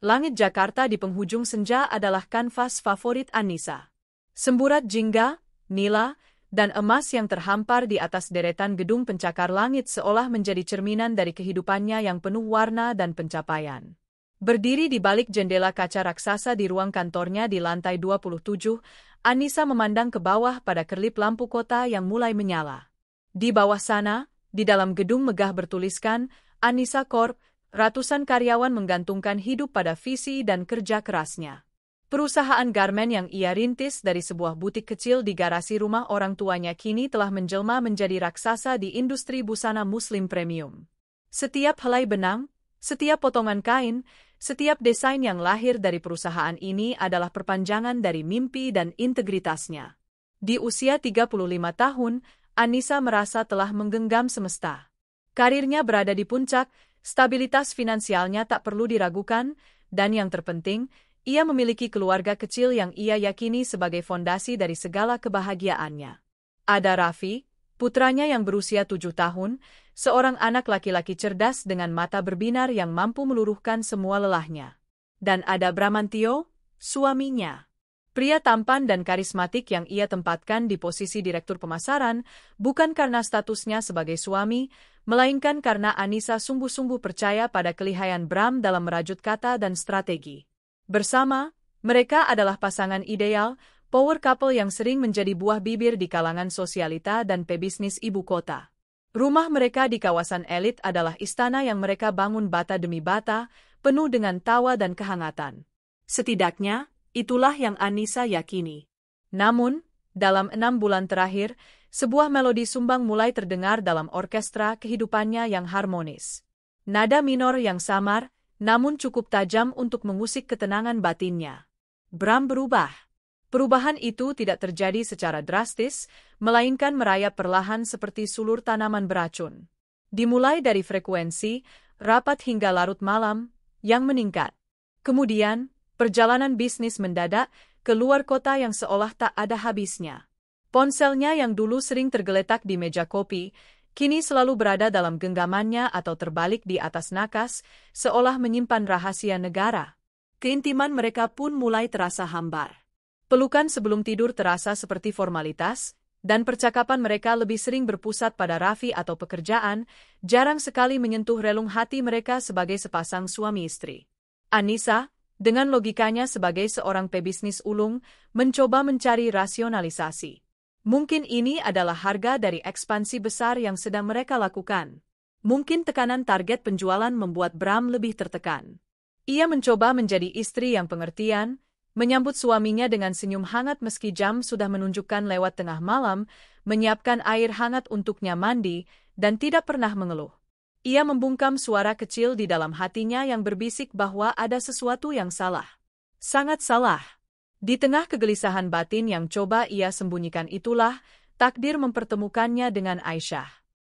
Langit Jakarta di penghujung senja adalah kanvas favorit Annisa. Semburat jingga, nila, dan emas yang terhampar di atas deretan gedung pencakar langit seolah menjadi cerminan dari kehidupannya yang penuh warna dan pencapaian. Berdiri di balik jendela kaca raksasa di ruang kantornya di lantai 27, Annisa memandang ke bawah pada kerlip lampu kota yang mulai menyala. Di bawah sana, di dalam gedung megah bertuliskan, Annisa Corp, ratusan karyawan menggantungkan hidup pada visi dan kerja kerasnya. Perusahaan garmen yang ia rintis dari sebuah butik kecil di garasi rumah orang tuanya kini telah menjelma menjadi raksasa di industri busana muslim premium. Setiap helai benang, setiap potongan kain, setiap desain yang lahir dari perusahaan ini adalah perpanjangan dari mimpi dan integritasnya. Di usia 35 tahun, Annisa merasa telah menggenggam semesta. Karirnya berada di puncak, stabilitas finansialnya tak perlu diragukan, dan yang terpenting, ia memiliki keluarga kecil yang ia yakini sebagai fondasi dari segala kebahagiaannya. Ada Raffi, putranya yang berusia 7 tahun, seorang anak laki-laki cerdas dengan mata berbinar yang mampu meluruhkan semua lelahnya. Dan ada Bramantio, suaminya. Pria tampan dan karismatik yang ia tempatkan di posisi direktur pemasaran, bukan karena statusnya sebagai suami, melainkan karena Annisa sungguh-sungguh percaya pada kelihayan Bram dalam merajut kata dan strategi. Bersama, mereka adalah pasangan ideal, power couple yang sering menjadi buah bibir di kalangan sosialita dan pebisnis ibu kota. Rumah mereka di kawasan elit adalah istana yang mereka bangun bata demi bata, penuh dengan tawa dan kehangatan. Setidaknya, itulah yang Annisa yakini. Namun, dalam 6 bulan terakhir, sebuah melodi sumbang mulai terdengar dalam orkestra kehidupannya yang harmonis. Nada minor yang samar, namun cukup tajam untuk mengusik ketenangan batinnya. Bram berubah. Perubahan itu tidak terjadi secara drastis, melainkan merayap perlahan seperti sulur tanaman beracun. Dimulai dari frekuensi, rapat hingga larut malam, yang meningkat. Kemudian, perjalanan bisnis mendadak ke luar kota yang seolah tak ada habisnya. Ponselnya yang dulu sering tergeletak di meja kopi, kini selalu berada dalam genggamannya atau terbalik di atas nakas, seolah menyimpan rahasia negara. Keintiman mereka pun mulai terasa hambar. Pelukan sebelum tidur terasa seperti formalitas, dan percakapan mereka lebih sering berpusat pada Raffi atau pekerjaan, jarang sekali menyentuh relung hati mereka sebagai sepasang suami istri. Annisa, dengan logikanya sebagai seorang pebisnis ulung, mencoba mencari rasionalisasi. Mungkin ini adalah harga dari ekspansi besar yang sedang mereka lakukan. Mungkin tekanan target penjualan membuat Bram lebih tertekan. Ia mencoba menjadi istri yang pengertian, menyambut suaminya dengan senyum hangat meski jam sudah menunjukkan lewat tengah malam, menyiapkan air hangat untuknya mandi, dan tidak pernah mengeluh. Ia membungkam suara kecil di dalam hatinya yang berbisik bahwa ada sesuatu yang salah. Sangat salah. Di tengah kegelisahan batin yang coba ia sembunyikan itulah, takdir mempertemukannya dengan Aisyah.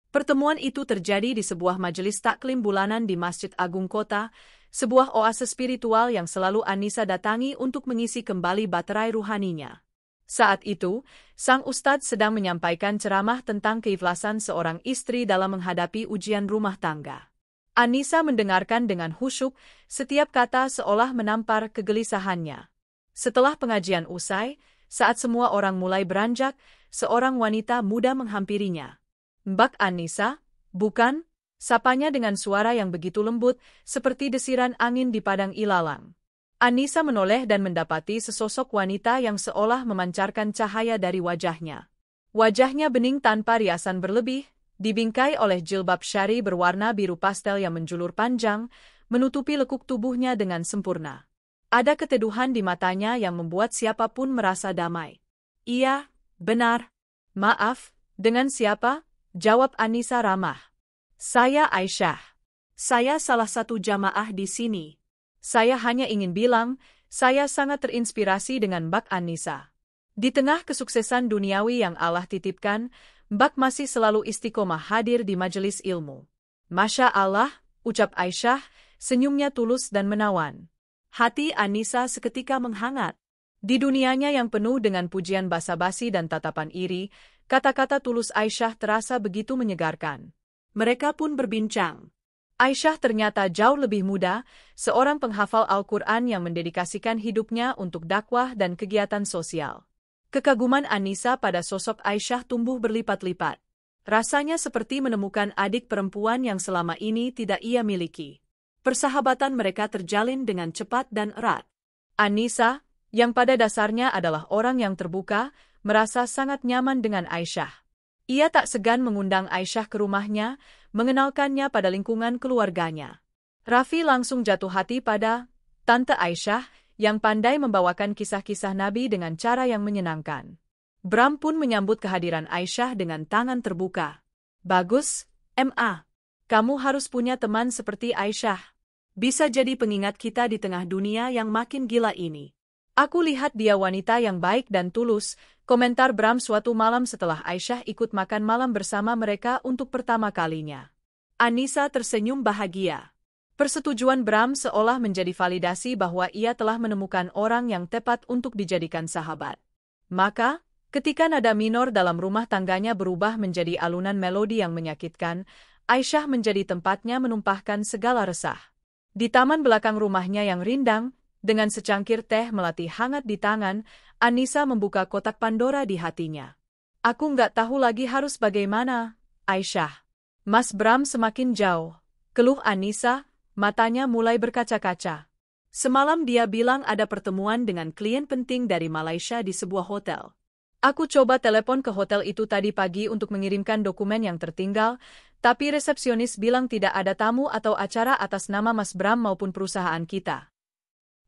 Pertemuan itu terjadi di sebuah majelis taklim bulanan di Masjid Agung Kota, sebuah oase spiritual yang selalu Annisa datangi untuk mengisi kembali baterai ruhaninya. Saat itu, sang ustadz sedang menyampaikan ceramah tentang keikhlasan seorang istri dalam menghadapi ujian rumah tangga. Annisa mendengarkan dengan khusyuk, setiap kata seolah menampar kegelisahannya. Setelah pengajian usai, saat semua orang mulai beranjak, seorang wanita muda menghampirinya. "Mbak Annisa, bukan?" Sapanya dengan suara yang begitu lembut, seperti desiran angin di padang ilalang. Annisa menoleh dan mendapati sesosok wanita yang seolah memancarkan cahaya dari wajahnya. Wajahnya bening tanpa riasan berlebih, dibingkai oleh jilbab syari berwarna biru pastel yang menjulur panjang, menutupi lekuk tubuhnya dengan sempurna. Ada keteduhan di matanya yang membuat siapapun merasa damai. "Iya, benar. Maaf, dengan siapa?" jawab Annisa ramah. "Saya Aisyah. Saya salah satu jamaah di sini. Saya hanya ingin bilang, saya sangat terinspirasi dengan Mbak Annisa. Di tengah kesuksesan duniawi yang Allah titipkan, Mbak masih selalu istiqomah hadir di majelis ilmu." "Masya Allah," ucap Aisyah, senyumnya tulus dan menawan. Hati Annisa seketika menghangat. Di dunianya yang penuh dengan pujian basa-basi dan tatapan iri, kata-kata tulus Aisyah terasa begitu menyegarkan. Mereka pun berbincang. Aisyah ternyata jauh lebih muda, seorang penghafal Al-Quran yang mendedikasikan hidupnya untuk dakwah dan kegiatan sosial. Kekaguman Anisa pada sosok Aisyah tumbuh berlipat-lipat. Rasanya seperti menemukan adik perempuan yang selama ini tidak ia miliki. Persahabatan mereka terjalin dengan cepat dan erat. Anisa, yang pada dasarnya adalah orang yang terbuka, merasa sangat nyaman dengan Aisyah. Ia tak segan mengundang Aisyah ke rumahnya, mengenalkannya pada lingkungan keluarganya. Raffi langsung jatuh hati pada Tante Aisyah, yang pandai membawakan kisah-kisah Nabi dengan cara yang menyenangkan. Bram pun menyambut kehadiran Aisyah dengan tangan terbuka. Bagus, Ma. Kamu harus punya teman seperti Aisyah. Bisa jadi pengingat kita di tengah dunia yang makin gila ini. Aku lihat dia wanita yang baik dan tulus, komentar Bram suatu malam setelah Aisyah ikut makan malam bersama mereka untuk pertama kalinya. Anisa tersenyum bahagia. Persetujuan Bram seolah menjadi validasi bahwa ia telah menemukan orang yang tepat untuk dijadikan sahabat. Maka, ketika nada minor dalam rumah tangganya berubah menjadi alunan melodi yang menyakitkan, Aisyah menjadi tempatnya menumpahkan segala resah. Di taman belakang rumahnya yang rindang, dengan secangkir teh melati hangat di tangan, Anisa membuka kotak Pandora di hatinya. Aku nggak tahu lagi harus bagaimana, Aisyah. Mas Bram semakin jauh. Keluh Anisa, matanya mulai berkaca-kaca. Semalam dia bilang ada pertemuan dengan klien penting dari Malaysia di sebuah hotel. Aku coba telepon ke hotel itu tadi pagi untuk mengirimkan dokumen yang tertinggal, tapi resepsionis bilang tidak ada tamu atau acara atas nama Mas Bram maupun perusahaan kita.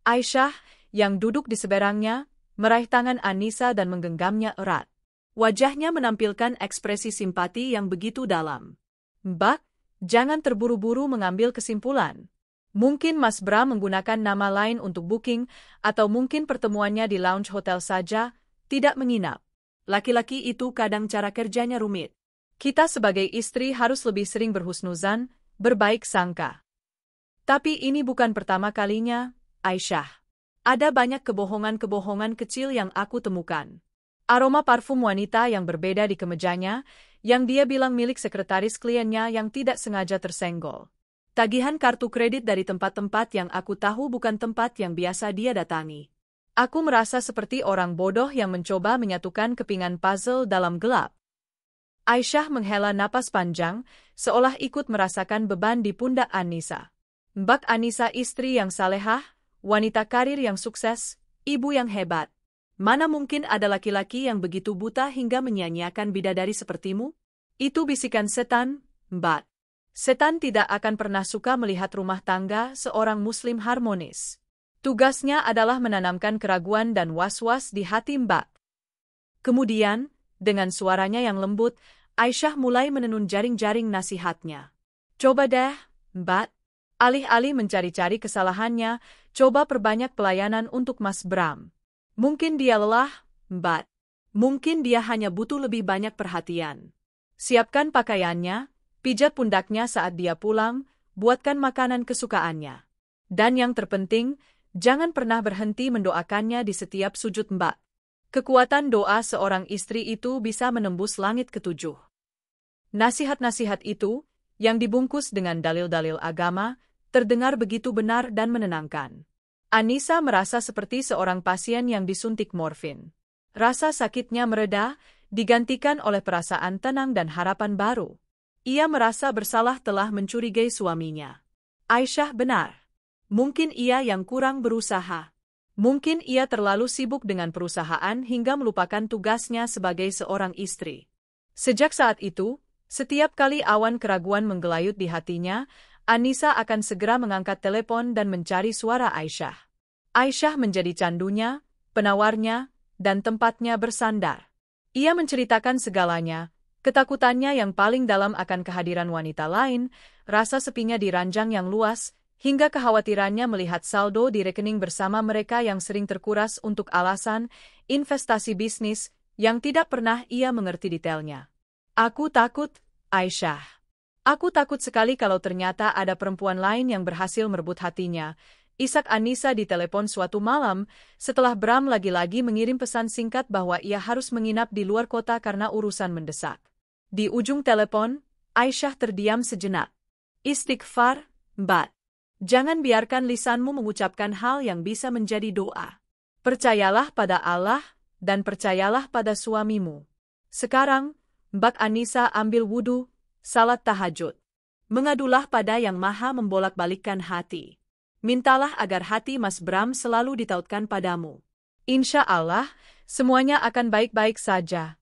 Aisyah, yang duduk di seberangnya, meraih tangan Anisa dan menggenggamnya erat. Wajahnya menampilkan ekspresi simpati yang begitu dalam. Mbak, jangan terburu-buru mengambil kesimpulan. Mungkin Mas Bram menggunakan nama lain untuk booking, atau mungkin pertemuannya di lounge hotel saja, tidak menginap. Laki-laki itu kadang cara kerjanya rumit. Kita sebagai istri harus lebih sering berhusnuzan, berbaik sangka. Tapi ini bukan pertama kalinya, Aisyah. Ada banyak kebohongan-kebohongan kecil yang aku temukan. Aroma parfum wanita yang berbeda di kemejanya, yang dia bilang milik sekretaris kliennya yang tidak sengaja tersenggol. Tagihan kartu kredit dari tempat-tempat yang aku tahu bukan tempat yang biasa dia datangi. Aku merasa seperti orang bodoh yang mencoba menyatukan kepingan puzzle dalam gelap. Aisyah menghela napas panjang, seolah ikut merasakan beban di pundak Anisa. Mbak Anisa istri yang salehah, wanita karir yang sukses, ibu yang hebat. Mana mungkin ada laki-laki yang begitu buta hingga menyia-nyiakan bidadari sepertimu? Itu bisikan setan, Mbak. Setan tidak akan pernah suka melihat rumah tangga seorang muslim harmonis. Tugasnya adalah menanamkan keraguan dan was-was di hati Mbak. Kemudian, dengan suaranya yang lembut, Aisyah mulai menenun jaring-jaring nasihatnya. Coba deh, Mbak. Alih-alih mencari-cari kesalahannya, coba perbanyak pelayanan untuk Mas Bram. Mungkin dia lelah, Mbak. Mungkin dia hanya butuh lebih banyak perhatian. Siapkan pakaiannya, pijat pundaknya saat dia pulang, buatkan makanan kesukaannya. Dan yang terpenting, jangan pernah berhenti mendoakannya di setiap sujud Mbak. Kekuatan doa seorang istri itu bisa menembus langit ketujuh. Nasihat-nasihat itu, yang dibungkus dengan dalil-dalil agama, terdengar begitu benar dan menenangkan. Anisa merasa seperti seorang pasien yang disuntik morfin. Rasa sakitnya mereda, digantikan oleh perasaan tenang dan harapan baru. Ia merasa bersalah telah mencurigai suaminya. Aisyah benar. Mungkin ia yang kurang berusaha. Mungkin ia terlalu sibuk dengan perusahaan hingga melupakan tugasnya sebagai seorang istri. Sejak saat itu, setiap kali awan keraguan menggelayut di hatinya, Anisa akan segera mengangkat telepon dan mencari suara Aisyah. Aisyah menjadi candunya, penawarnya, dan tempatnya bersandar. Ia menceritakan segalanya, ketakutannya yang paling dalam akan kehadiran wanita lain, rasa sepinya di ranjang yang luas, hingga kekhawatirannya melihat saldo di rekening bersama mereka yang sering terkuras untuk alasan investasi bisnis yang tidak pernah ia mengerti detailnya. Aku takut, Aisyah. Aku takut sekali kalau ternyata ada perempuan lain yang berhasil merebut hatinya. Isak Anisa di telepon suatu malam, setelah Bram lagi-lagi mengirim pesan singkat bahwa ia harus menginap di luar kota karena urusan mendesak. Di ujung telepon, Aisyah terdiam sejenak. Istighfar, Mbak. Jangan biarkan lisanmu mengucapkan hal yang bisa menjadi doa. Percayalah pada Allah, dan percayalah pada suamimu. Sekarang, Mbak Anissa ambil wudhu, salat tahajud. Mengadulah pada Yang Maha membolak-balikkan hati. Mintalah agar hati Mas Bram selalu ditautkan padamu. Insya Allah, semuanya akan baik-baik saja.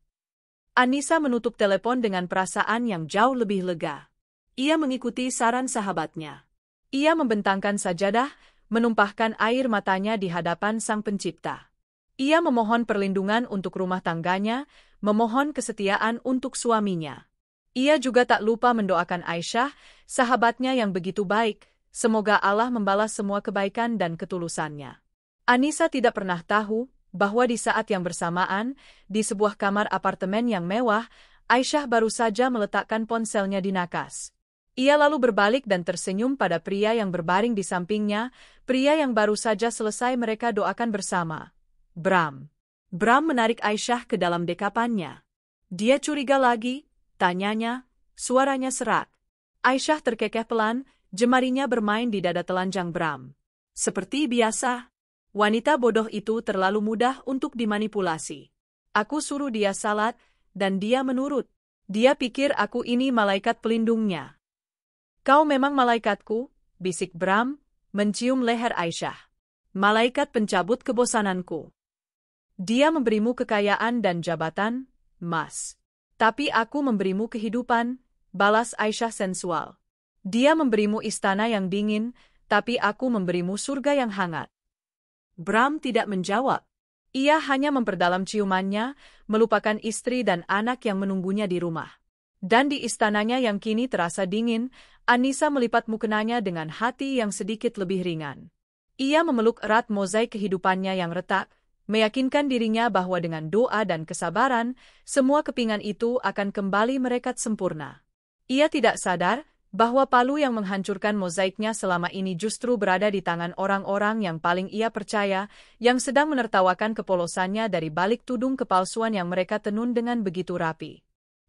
Anissa menutup telepon dengan perasaan yang jauh lebih lega. Ia mengikuti saran sahabatnya. Ia membentangkan sajadah, menumpahkan air matanya di hadapan Sang Pencipta. Ia memohon perlindungan untuk rumah tangganya, memohon kesetiaan untuk suaminya. Ia juga tak lupa mendoakan Aisyah, sahabatnya yang begitu baik, semoga Allah membalas semua kebaikan dan ketulusannya. Anissa tidak pernah tahu bahwa di saat yang bersamaan, di sebuah kamar apartemen yang mewah, Aisyah baru saja meletakkan ponselnya di nakas. Ia lalu berbalik dan tersenyum pada pria yang berbaring di sampingnya, pria yang baru saja selesai mereka doakan bersama. Bram. Bram menarik Aisyah ke dalam dekapannya. Dia curiga lagi, tanyanya, suaranya serak. Aisyah terkekeh pelan, jemarinya bermain di dada telanjang Bram. Seperti biasa, wanita bodoh itu terlalu mudah untuk dimanipulasi. Aku suruh dia salat, dan dia menurut. Dia pikir aku ini malaikat pelindungnya. Kau memang malaikatku, bisik Bram, mencium leher Aisyah. Malaikat pencabut kebosananku. Dia memberimu kekayaan dan jabatan, Mas. Tapi aku memberimu kehidupan, balas Aisyah sensual. Dia memberimu istana yang dingin, tapi aku memberimu surga yang hangat. Bram tidak menjawab. Ia hanya memperdalam ciumannya, melupakan istri dan anak yang menunggunya di rumah. Dan di istananya yang kini terasa dingin, Anissa melipat mukenanya dengan hati yang sedikit lebih ringan. Ia memeluk erat mozaik kehidupannya yang retak, meyakinkan dirinya bahwa dengan doa dan kesabaran, semua kepingan itu akan kembali merekat sempurna. Ia tidak sadar bahwa palu yang menghancurkan mozaiknya selama ini justru berada di tangan orang-orang yang paling ia percaya, yang sedang menertawakan kepolosannya dari balik tudung kepalsuan yang mereka tenun dengan begitu rapi.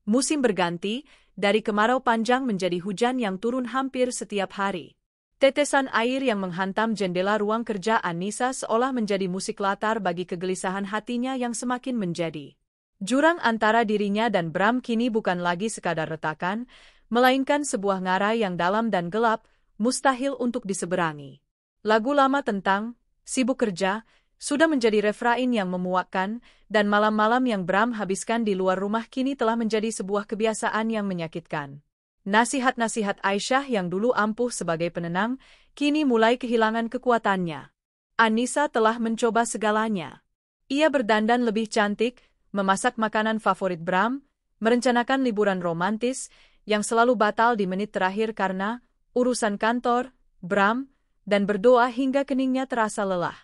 Musim berganti, dari kemarau panjang menjadi hujan yang turun hampir setiap hari. Tetesan air yang menghantam jendela ruang kerja Anissa seolah menjadi musik latar bagi kegelisahan hatinya yang semakin menjadi. Jurang antara dirinya dan Bram kini bukan lagi sekadar retakan, melainkan sebuah ngarai yang dalam dan gelap, mustahil untuk diseberangi. Lagu lama tentang sibuk kerja sudah menjadi refrain yang memuakkan, dan malam-malam yang Bram habiskan di luar rumah kini telah menjadi sebuah kebiasaan yang menyakitkan. Nasihat-nasihat Aisyah yang dulu ampuh sebagai penenang, kini mulai kehilangan kekuatannya. Anissa telah mencoba segalanya. Ia berdandan lebih cantik, memasak makanan favorit Bram, merencanakan liburan romantis, yang selalu batal di menit terakhir karena urusan kantor, Bram, dan berdoa hingga keningnya terasa lelah.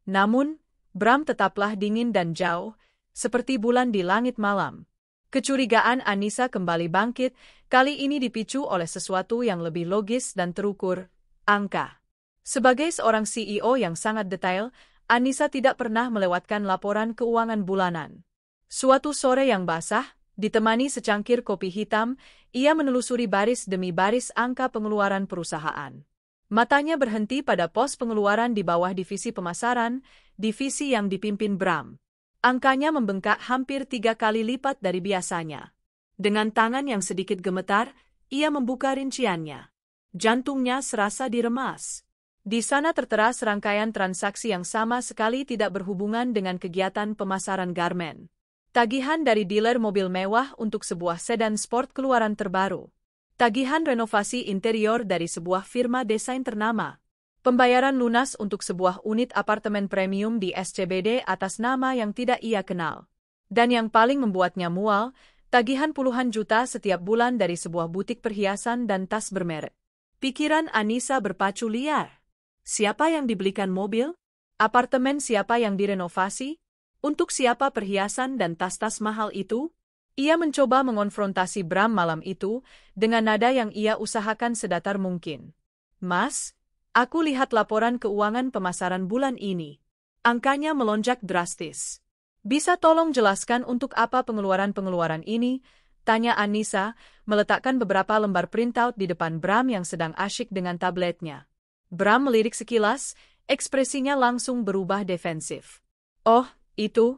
Namun, Bram tetaplah dingin dan jauh, seperti bulan di langit malam. Kecurigaan Anissa kembali bangkit, kali ini dipicu oleh sesuatu yang lebih logis dan terukur, angka. Sebagai seorang CEO yang sangat detail, Anissa tidak pernah melewatkan laporan keuangan bulanan. Suatu sore yang basah, ditemani secangkir kopi hitam, ia menelusuri baris demi baris angka pengeluaran perusahaan. Matanya berhenti pada pos pengeluaran di bawah divisi pemasaran, divisi yang dipimpin Bram. Angkanya membengkak hampir 3 kali lipat dari biasanya. Dengan tangan yang sedikit gemetar, ia membuka rinciannya. Jantungnya serasa diremas. Di sana tertera serangkaian transaksi yang sama sekali tidak berhubungan dengan kegiatan pemasaran garmen. Tagihan dari dealer mobil mewah untuk sebuah sedan sport keluaran terbaru. Tagihan renovasi interior dari sebuah firma desain ternama. Pembayaran lunas untuk sebuah unit apartemen premium di SCBD atas nama yang tidak ia kenal. Dan yang paling membuatnya mual, tagihan puluhan juta setiap bulan dari sebuah butik perhiasan dan tas bermerek. Pikiran Anissa berpacu liar. Siapa yang dibelikan mobil? Apartemen siapa yang direnovasi? Untuk siapa perhiasan dan tas-tas mahal itu? Ia mencoba mengonfrontasi Bram malam itu, dengan nada yang ia usahakan sedatar mungkin. Mas, aku lihat laporan keuangan pemasaran bulan ini. Angkanya melonjak drastis. Bisa tolong jelaskan untuk apa pengeluaran-pengeluaran ini? Tanya Anissa, meletakkan beberapa lembar printout di depan Bram yang sedang asyik dengan tabletnya. Bram melirik sekilas, ekspresinya langsung berubah defensif. Oh, itu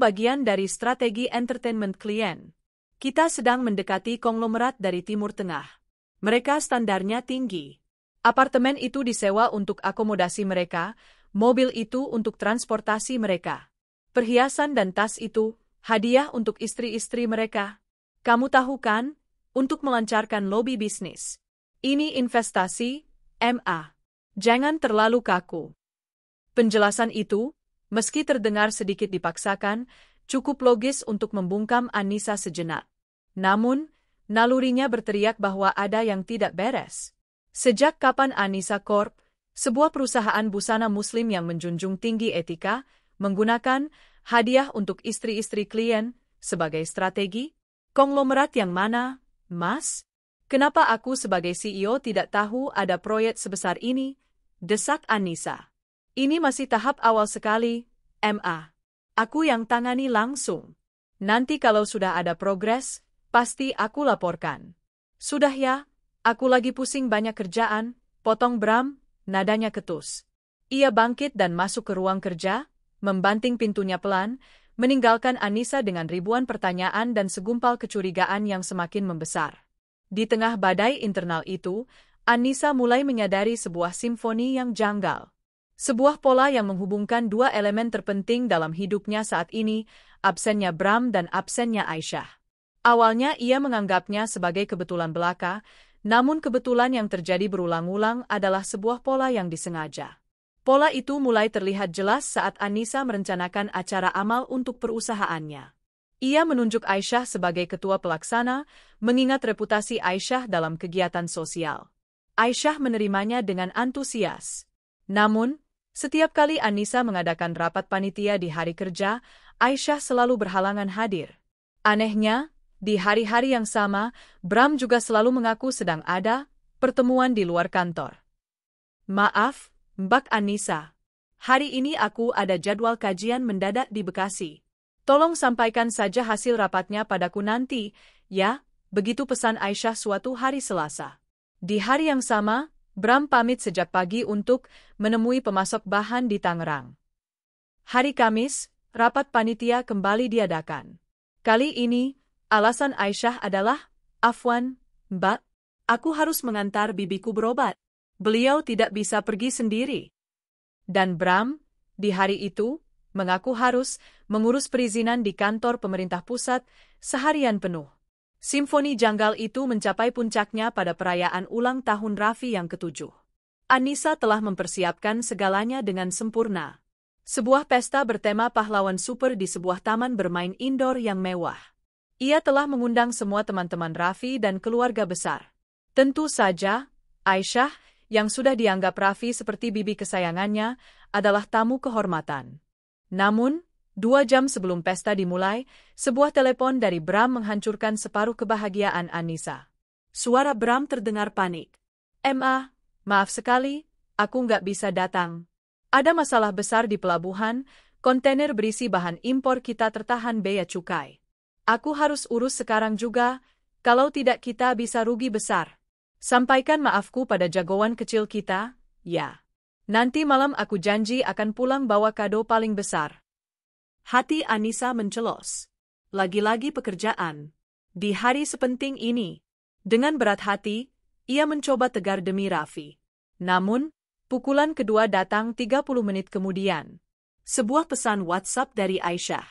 bagian dari strategi entertainment klien. Kita sedang mendekati konglomerat dari Timur Tengah. Mereka standarnya tinggi. Apartemen itu disewa untuk akomodasi mereka, mobil itu untuk transportasi mereka. Perhiasan dan tas itu, hadiah untuk istri-istri mereka. Kamu tahu kan, untuk melancarkan lobi bisnis. Ini investasi, MA. Jangan terlalu kaku. Penjelasan itu, meski terdengar sedikit dipaksakan, cukup logis untuk membungkam Anissa sejenak. Namun, nalurinya berteriak bahwa ada yang tidak beres. Sejak kapan Anissa Corp, sebuah perusahaan busana muslim yang menjunjung tinggi etika, menggunakan hadiah untuk istri-istri klien sebagai strategi? Konglomerat yang mana, Mas? Kenapa aku sebagai CEO tidak tahu ada proyek sebesar ini? Desak Anissa. Ini masih tahap awal sekali, MA. Aku yang tangani langsung. Nanti kalau sudah ada progres, pasti aku laporkan. Sudah ya, aku lagi pusing banyak kerjaan, potong Bram, nadanya ketus. Ia bangkit dan masuk ke ruang kerja, membanting pintunya pelan, meninggalkan Anissa dengan ribuan pertanyaan dan segumpal kecurigaan yang semakin membesar. Di tengah badai internal itu, Anissa mulai menyadari sebuah simfoni yang janggal. Sebuah pola yang menghubungkan dua elemen terpenting dalam hidupnya saat ini, absennya Bram dan absennya Aisyah. Awalnya ia menganggapnya sebagai kebetulan belaka, namun kebetulan yang terjadi berulang-ulang adalah sebuah pola yang disengaja. Pola itu mulai terlihat jelas saat Anissa merencanakan acara amal untuk perusahaannya. Ia menunjuk Aisyah sebagai ketua pelaksana, mengingat reputasi Aisyah dalam kegiatan sosial. Aisyah menerimanya dengan antusias. Namun, setiap kali Anissa mengadakan rapat panitia di hari kerja, Aisyah selalu berhalangan hadir. Anehnya, di hari-hari yang sama, Bram juga selalu mengaku sedang ada pertemuan di luar kantor. Maaf, Mbak Anissa. Hari ini aku ada jadwal kajian mendadak di Bekasi. Tolong sampaikan saja hasil rapatnya padaku nanti, ya, begitu pesan Aisyah suatu hari Selasa. Di hari yang sama, Bram pamit sejak pagi untuk menemui pemasok bahan di Tangerang. Hari Kamis, rapat panitia kembali diadakan. Kali ini, alasan Aisyah adalah, Afwan, Mbak, aku harus mengantar bibiku berobat. Beliau tidak bisa pergi sendiri. Dan Bram, di hari itu, mengaku harus mengurus perizinan di kantor pemerintah pusat seharian penuh. Simfoni janggal itu mencapai puncaknya pada perayaan ulang tahun Raffi yang ke-7. Anissa telah mempersiapkan segalanya dengan sempurna. Sebuah pesta bertema pahlawan super di sebuah taman bermain indoor yang mewah. Ia telah mengundang semua teman-teman Raffi dan keluarga besar. Tentu saja, Aisyah, yang sudah dianggap Raffi seperti bibi kesayangannya, adalah tamu kehormatan. Namun, 2 jam sebelum pesta dimulai, sebuah telepon dari Bram menghancurkan separuh kebahagiaan Anissa. Suara Bram terdengar panik. MA, maaf sekali, aku nggak bisa datang. Ada masalah besar di pelabuhan, kontainer berisi bahan impor kita tertahan bea cukai. Aku harus urus sekarang juga, kalau tidak kita bisa rugi besar. Sampaikan maafku pada jagoan kecil kita, ya. Nanti malam aku janji akan pulang bawa kado paling besar. Hati Anissa mencelos. Lagi-lagi pekerjaan. Di hari sepenting ini, dengan berat hati, ia mencoba tegar demi Raffi. Namun, pukulan kedua datang 30 menit kemudian. Sebuah pesan WhatsApp dari Aisyah.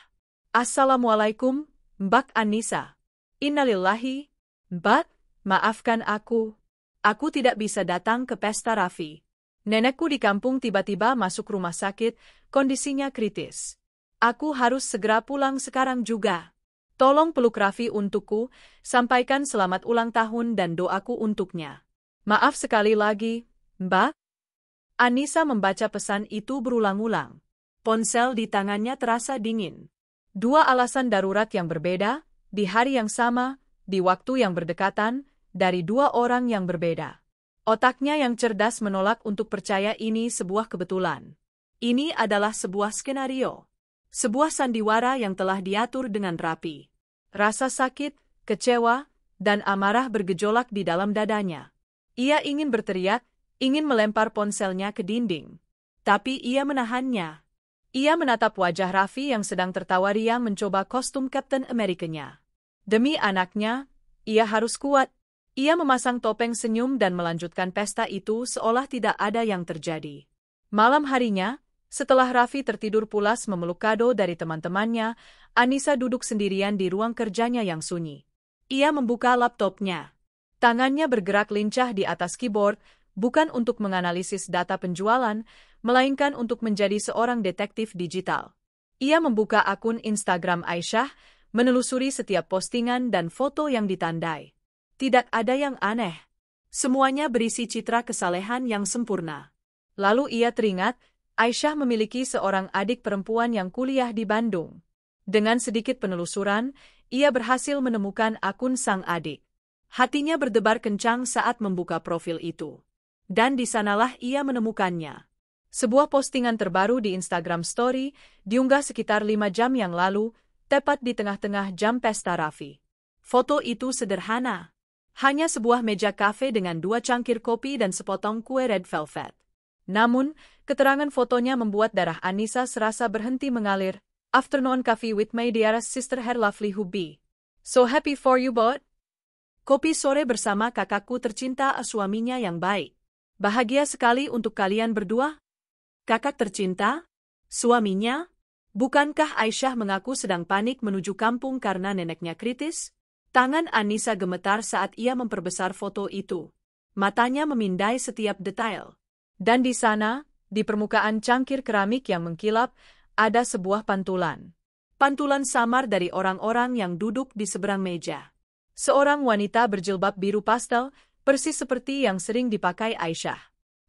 Assalamualaikum, Mbak Anissa. Innalillahi, Mbak, maafkan aku. Aku tidak bisa datang ke pesta Raffi. Nenekku di kampung tiba-tiba masuk rumah sakit, kondisinya kritis. Aku harus segera pulang sekarang juga. Tolong peluk Raffi untukku, sampaikan selamat ulang tahun dan doaku untuknya. Maaf sekali lagi, Mbak. Anissa membaca pesan itu berulang-ulang. Ponsel di tangannya terasa dingin. 2 alasan darurat yang berbeda, di hari yang sama, di waktu yang berdekatan, dari 2 orang yang berbeda. Otaknya yang cerdas menolak untuk percaya ini sebuah kebetulan. Ini adalah sebuah skenario. Sebuah sandiwara yang telah diatur dengan rapi. Rasa sakit, kecewa, dan amarah bergejolak di dalam dadanya. Ia ingin berteriak, ingin melempar ponselnya ke dinding. Tapi ia menahannya. Ia menatap wajah Raffi yang sedang tertawa riang mencoba kostum Captain America-nya. Demi anaknya, ia harus kuat. Ia memasang topeng senyum dan melanjutkan pesta itu seolah tidak ada yang terjadi. Malam harinya, setelah Raffi tertidur pulas memeluk kado dari teman-temannya, Anissa duduk sendirian di ruang kerjanya yang sunyi. Ia membuka laptopnya. Tangannya bergerak lincah di atas keyboard, bukan untuk menganalisis data penjualan, melainkan untuk menjadi seorang detektif digital. Ia membuka akun Instagram Aisyah, menelusuri setiap postingan dan foto yang ditandai. Tidak ada yang aneh. Semuanya berisi citra kesalehan yang sempurna. Lalu ia teringat, Aisyah memiliki seorang adik perempuan yang kuliah di Bandung. Dengan sedikit penelusuran, ia berhasil menemukan akun sang adik. Hatinya berdebar kencang saat membuka profil itu. Dan di sanalah ia menemukannya. Sebuah postingan terbaru di Instagram Story diunggah sekitar 5 jam yang lalu, tepat di tengah-tengah jam pesta Raffi. Foto itu sederhana. Hanya sebuah meja kafe dengan 2 cangkir kopi dan sepotong kue red velvet. Namun, keterangan fotonya membuat darah Anissa serasa berhenti mengalir. Afternoon coffee with my dearest sister her lovely hubby. So happy for you both. Kopi sore bersama kakakku tercinta suaminya yang baik. Bahagia sekali untuk kalian berdua. Kakak tercinta? Suaminya? Bukankah Aisyah mengaku sedang panik menuju kampung karena neneknya kritis? Tangan Anissa gemetar saat ia memperbesar foto itu. Matanya memindai setiap detail. Dan di sana, di permukaan cangkir keramik yang mengkilap, ada sebuah pantulan. Pantulan samar dari orang-orang yang duduk di seberang meja. Seorang wanita berjilbab biru pastel, persis seperti yang sering dipakai Aisyah.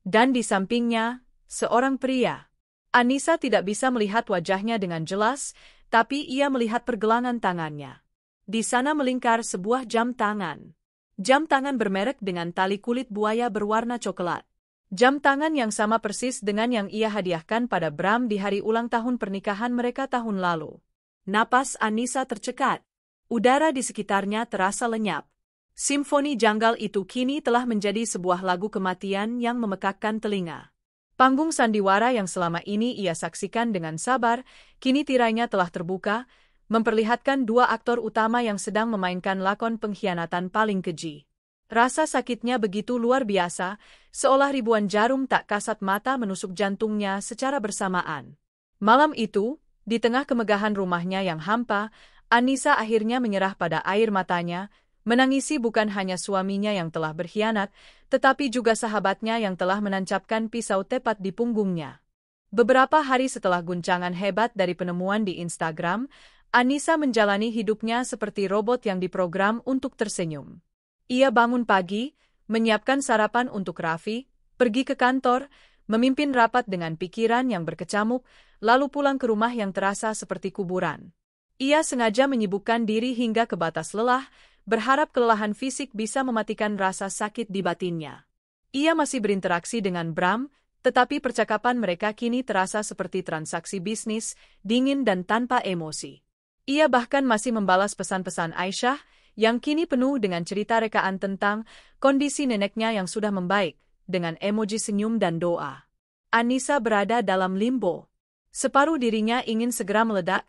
Dan di sampingnya, seorang pria. Anissa tidak bisa melihat wajahnya dengan jelas, tapi ia melihat pergelangan tangannya. Di sana melingkar sebuah jam tangan. Jam tangan bermerek dengan tali kulit buaya berwarna coklat. Jam tangan yang sama persis dengan yang ia hadiahkan pada Bram di hari ulang tahun pernikahan mereka tahun lalu. Napas Anissa tercekat. Udara di sekitarnya terasa lenyap. Simfoni janggal itu kini telah menjadi sebuah lagu kematian yang memekakkan telinga. Panggung sandiwara yang selama ini ia saksikan dengan sabar, kini tirainya telah terbuka, memperlihatkan 2 aktor utama yang sedang memainkan lakon pengkhianatan paling keji. Rasa sakitnya begitu luar biasa, seolah ribuan jarum tak kasat mata menusuk jantungnya secara bersamaan. Malam itu, di tengah kemegahan rumahnya yang hampa, Anissa akhirnya menyerah pada air matanya, menangisi bukan hanya suaminya yang telah berkhianat, tetapi juga sahabatnya yang telah menancapkan pisau tepat di punggungnya. Beberapa hari setelah guncangan hebat dari penemuan di Instagram, Anissa menjalani hidupnya seperti robot yang diprogram untuk tersenyum. Ia bangun pagi, menyiapkan sarapan untuk Raffi, pergi ke kantor, memimpin rapat dengan pikiran yang berkecamuk, lalu pulang ke rumah yang terasa seperti kuburan. Ia sengaja menyibukkan diri hingga ke batas lelah, berharap kelelahan fisik bisa mematikan rasa sakit di batinnya. Ia masih berinteraksi dengan Bram, tetapi percakapan mereka kini terasa seperti transaksi bisnis, dingin dan tanpa emosi. Ia bahkan masih membalas pesan-pesan Aisyah, yang kini penuh dengan cerita rekaan tentang kondisi neneknya yang sudah membaik, dengan emoji senyum dan doa. Anissa berada dalam limbo. Separuh dirinya ingin segera meledak,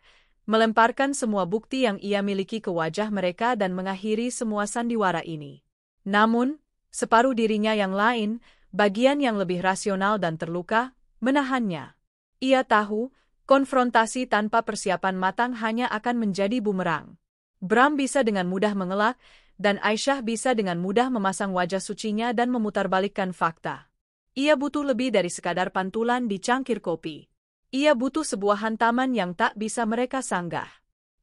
melemparkan semua bukti yang ia miliki ke wajah mereka dan mengakhiri semua sandiwara ini. Namun, separuh dirinya yang lain, bagian yang lebih rasional dan terluka, menahannya. Ia tahu, konfrontasi tanpa persiapan matang hanya akan menjadi bumerang. Bram bisa dengan mudah mengelak, dan Aisyah bisa dengan mudah memasang wajah sucinya dan memutarbalikkan fakta. Ia butuh lebih dari sekadar pantulan di cangkir kopi. Ia butuh sebuah hantaman yang tak bisa mereka sanggah.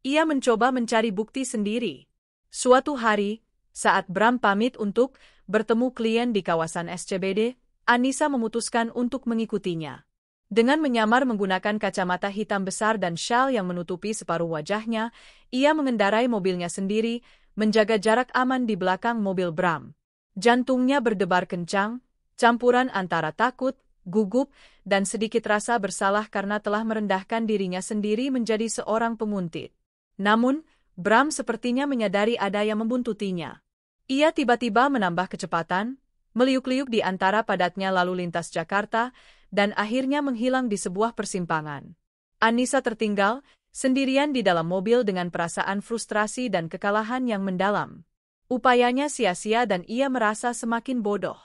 Ia mencoba mencari bukti sendiri. Suatu hari, saat Bram pamit untuk bertemu klien di kawasan SCBD, Anissa memutuskan untuk mengikutinya. Dengan menyamar menggunakan kacamata hitam besar dan syal yang menutupi separuh wajahnya, ia mengendarai mobilnya sendiri, menjaga jarak aman di belakang mobil Bram. Jantungnya berdebar kencang, campuran antara takut, gugup, dan sedikit rasa bersalah karena telah merendahkan dirinya sendiri menjadi seorang penguntit. Namun, Bram sepertinya menyadari ada yang membuntutinya. Ia tiba-tiba menambah kecepatan, meliuk-liuk di antara padatnya lalu lintas Jakarta, dan akhirnya menghilang di sebuah persimpangan. Anissa tertinggal, sendirian di dalam mobil dengan perasaan frustrasi dan kekalahan yang mendalam. Upayanya sia-sia dan ia merasa semakin bodoh.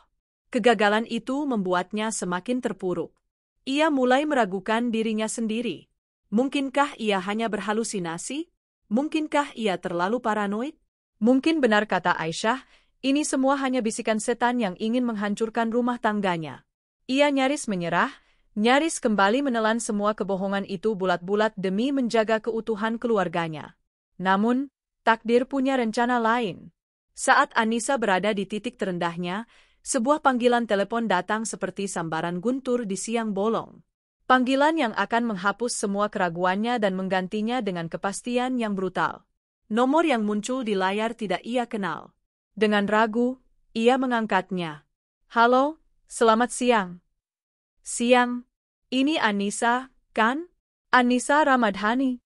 Kegagalan itu membuatnya semakin terpuruk. Ia mulai meragukan dirinya sendiri. Mungkinkah ia hanya berhalusinasi? Mungkinkah ia terlalu paranoid? Mungkin benar kata Aisyah, ini semua hanya bisikan setan yang ingin menghancurkan rumah tangganya. Ia nyaris menyerah, nyaris kembali menelan semua kebohongan itu bulat-bulat demi menjaga keutuhan keluarganya. Namun, takdir punya rencana lain. Saat Anissa berada di titik terendahnya, sebuah panggilan telepon datang seperti sambaran guntur di siang bolong. Panggilan yang akan menghapus semua keraguannya dan menggantinya dengan kepastian yang brutal. Nomor yang muncul di layar tidak ia kenal. Dengan ragu, ia mengangkatnya. Halo, selamat siang. Siang. Ini Anissa, kan? Anissa Ramadhani.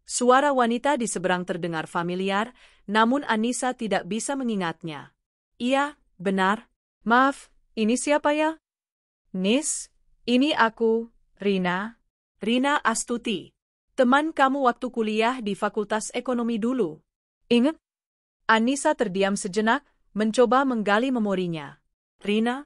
Suara wanita di seberang terdengar familiar, namun Anissa tidak bisa mengingatnya. Iya, benar. Maaf, ini siapa ya? Nis, ini aku, Rina. Rina Astuti. Teman kamu waktu kuliah di Fakultas Ekonomi dulu. Ingat? Anissa terdiam sejenak, mencoba menggali memorinya. Rina?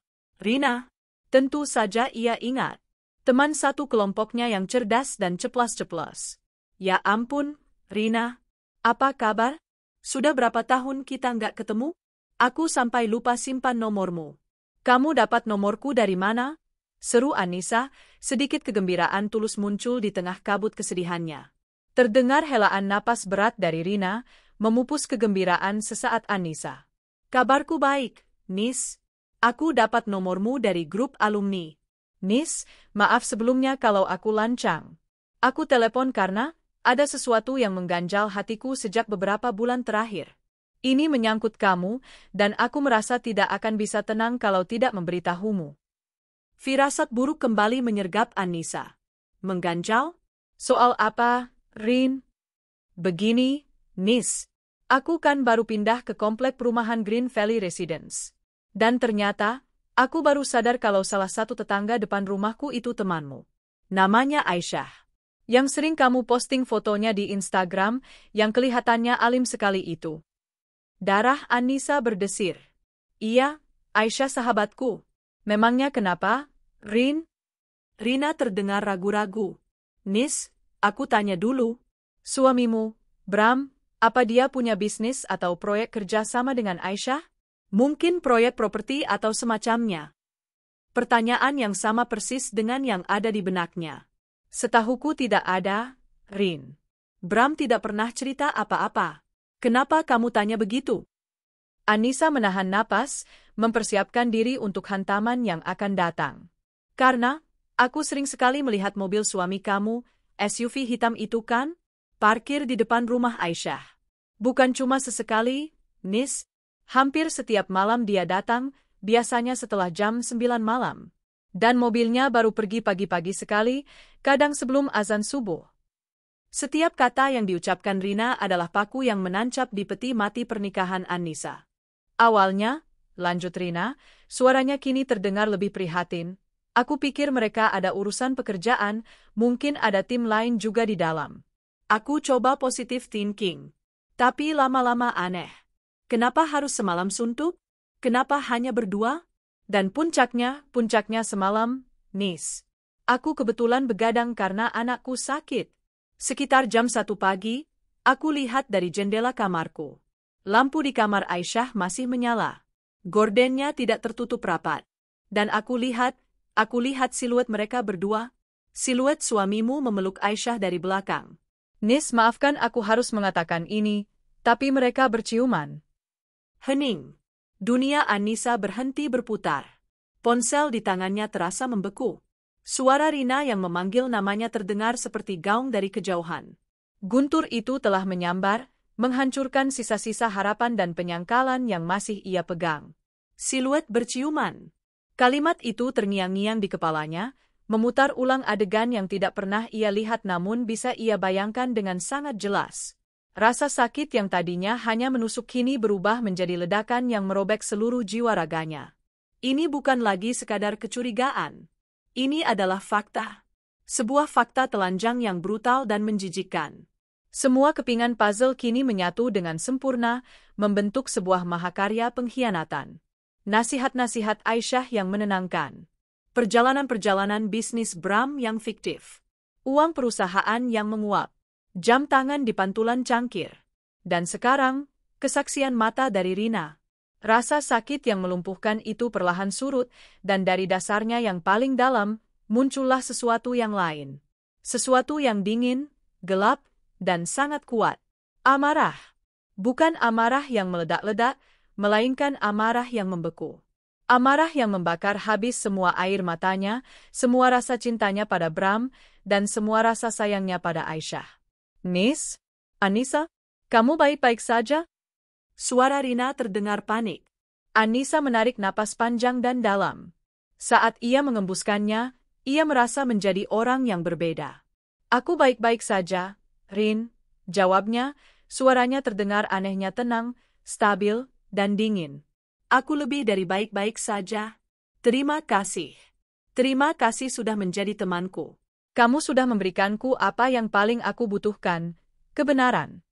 Tentu saja ia ingat. Teman satu kelompoknya yang cerdas dan ceplas-ceplos. Ya ampun, Rina. Apa kabar? Sudah berapa tahun kita nggak ketemu? Aku sampai lupa simpan nomormu. Kamu dapat nomorku dari mana? Seru Anissa, sedikit kegembiraan tulus muncul di tengah kabut kesedihannya. Terdengar helaan napas berat dari Rina, memupus kegembiraan sesaat Anissa. Kabarku baik, Nis. Aku dapat nomormu dari grup alumni. Nis, maaf sebelumnya kalau aku lancang. Aku telepon karena ada sesuatu yang mengganjal hatiku sejak beberapa bulan terakhir. Ini menyangkut kamu, dan aku merasa tidak akan bisa tenang kalau tidak memberitahumu. Firasat buruk kembali menyergap Anissa. Mengganjal? Soal apa, Rin? Begini, Nis. Aku kan baru pindah ke komplek perumahan Green Valley Residence. Dan ternyata, aku baru sadar kalau salah satu tetangga depan rumahku itu temanmu. Namanya Aisyah. Yang sering kamu posting fotonya di Instagram, yang kelihatannya alim sekali itu. Darah Anissa berdesir. Iya, Aisyah sahabatku. Memangnya kenapa, Rin? Rina terdengar ragu-ragu. Nis, aku tanya dulu. Suamimu, Bram, apa dia punya bisnis atau proyek kerja sama dengan Aisyah? Mungkin proyek properti atau semacamnya. Pertanyaan yang sama persis dengan yang ada di benaknya. Setahuku tidak ada, Rin. Bram tidak pernah cerita apa-apa. Kenapa kamu tanya begitu? Anissa menahan napas, mempersiapkan diri untuk hantaman yang akan datang. Karena, aku sering sekali melihat mobil suami kamu, SUV hitam itu kan, parkir di depan rumah Aisyah. Bukan cuma sesekali, Nis, hampir setiap malam dia datang, biasanya setelah jam 9 malam. Dan mobilnya baru pergi pagi-pagi sekali, kadang sebelum azan subuh. Setiap kata yang diucapkan Rina adalah paku yang menancap di peti mati pernikahan Anissa. Awalnya, lanjut Rina, suaranya kini terdengar lebih prihatin. Aku pikir mereka ada urusan pekerjaan, mungkin ada tim lain juga di dalam. Aku coba positive thinking. Tapi lama-lama aneh. Kenapa harus semalam suntuk? Kenapa hanya berdua? Dan puncaknya semalam, Nis. Aku kebetulan begadang karena anakku sakit. Sekitar jam 1 pagi, aku lihat dari jendela kamarku. Lampu di kamar Aisyah masih menyala. Gordennya tidak tertutup rapat. Dan aku lihat siluet mereka berdua. Siluet suamimu memeluk Aisyah dari belakang. Nis, maafkan aku harus mengatakan ini, tapi mereka berciuman. Hening. Dunia Anissa berhenti berputar. Ponsel di tangannya terasa membeku. Suara Rina yang memanggil namanya terdengar seperti gaung dari kejauhan. Guntur itu telah menyambar, menghancurkan sisa-sisa harapan dan penyangkalan yang masih ia pegang. Siluet berciuman. Kalimat itu terngiang-ngiang di kepalanya, memutar ulang adegan yang tidak pernah ia lihat namun bisa ia bayangkan dengan sangat jelas. Rasa sakit yang tadinya hanya menusuk kini berubah menjadi ledakan yang merobek seluruh jiwa raganya. Ini bukan lagi sekadar kecurigaan. Ini adalah fakta. Sebuah fakta telanjang yang brutal dan menjijikkan. Semua kepingan puzzle kini menyatu dengan sempurna, membentuk sebuah mahakarya pengkhianatan. Nasihat-nasihat Aisyah yang menenangkan. Perjalanan-perjalanan bisnis Bram yang fiktif. Uang perusahaan yang menguap. Jam tangan di pantulan cangkir. Dan sekarang, kesaksian mata dari Rina. Rasa sakit yang melumpuhkan itu perlahan surut, dan dari dasarnya yang paling dalam, muncullah sesuatu yang lain. Sesuatu yang dingin, gelap, dan sangat kuat. Amarah. Bukan amarah yang meledak-ledak, melainkan amarah yang membeku. Amarah yang membakar habis semua air matanya, semua rasa cintanya pada Bram, dan semua rasa sayangnya pada Aisyah. Nis? Anissa? Kamu baik-baik saja? Suara Rina terdengar panik. Anissa menarik napas panjang dan dalam. Saat ia mengembuskannya, ia merasa menjadi orang yang berbeda. Aku baik-baik saja, Rin, jawabnya, suaranya terdengar anehnya tenang, stabil, dan dingin. Aku lebih dari baik-baik saja. Terima kasih. Terima kasih sudah menjadi temanku. Kamu sudah memberikanku apa yang paling aku butuhkan, kebenaran.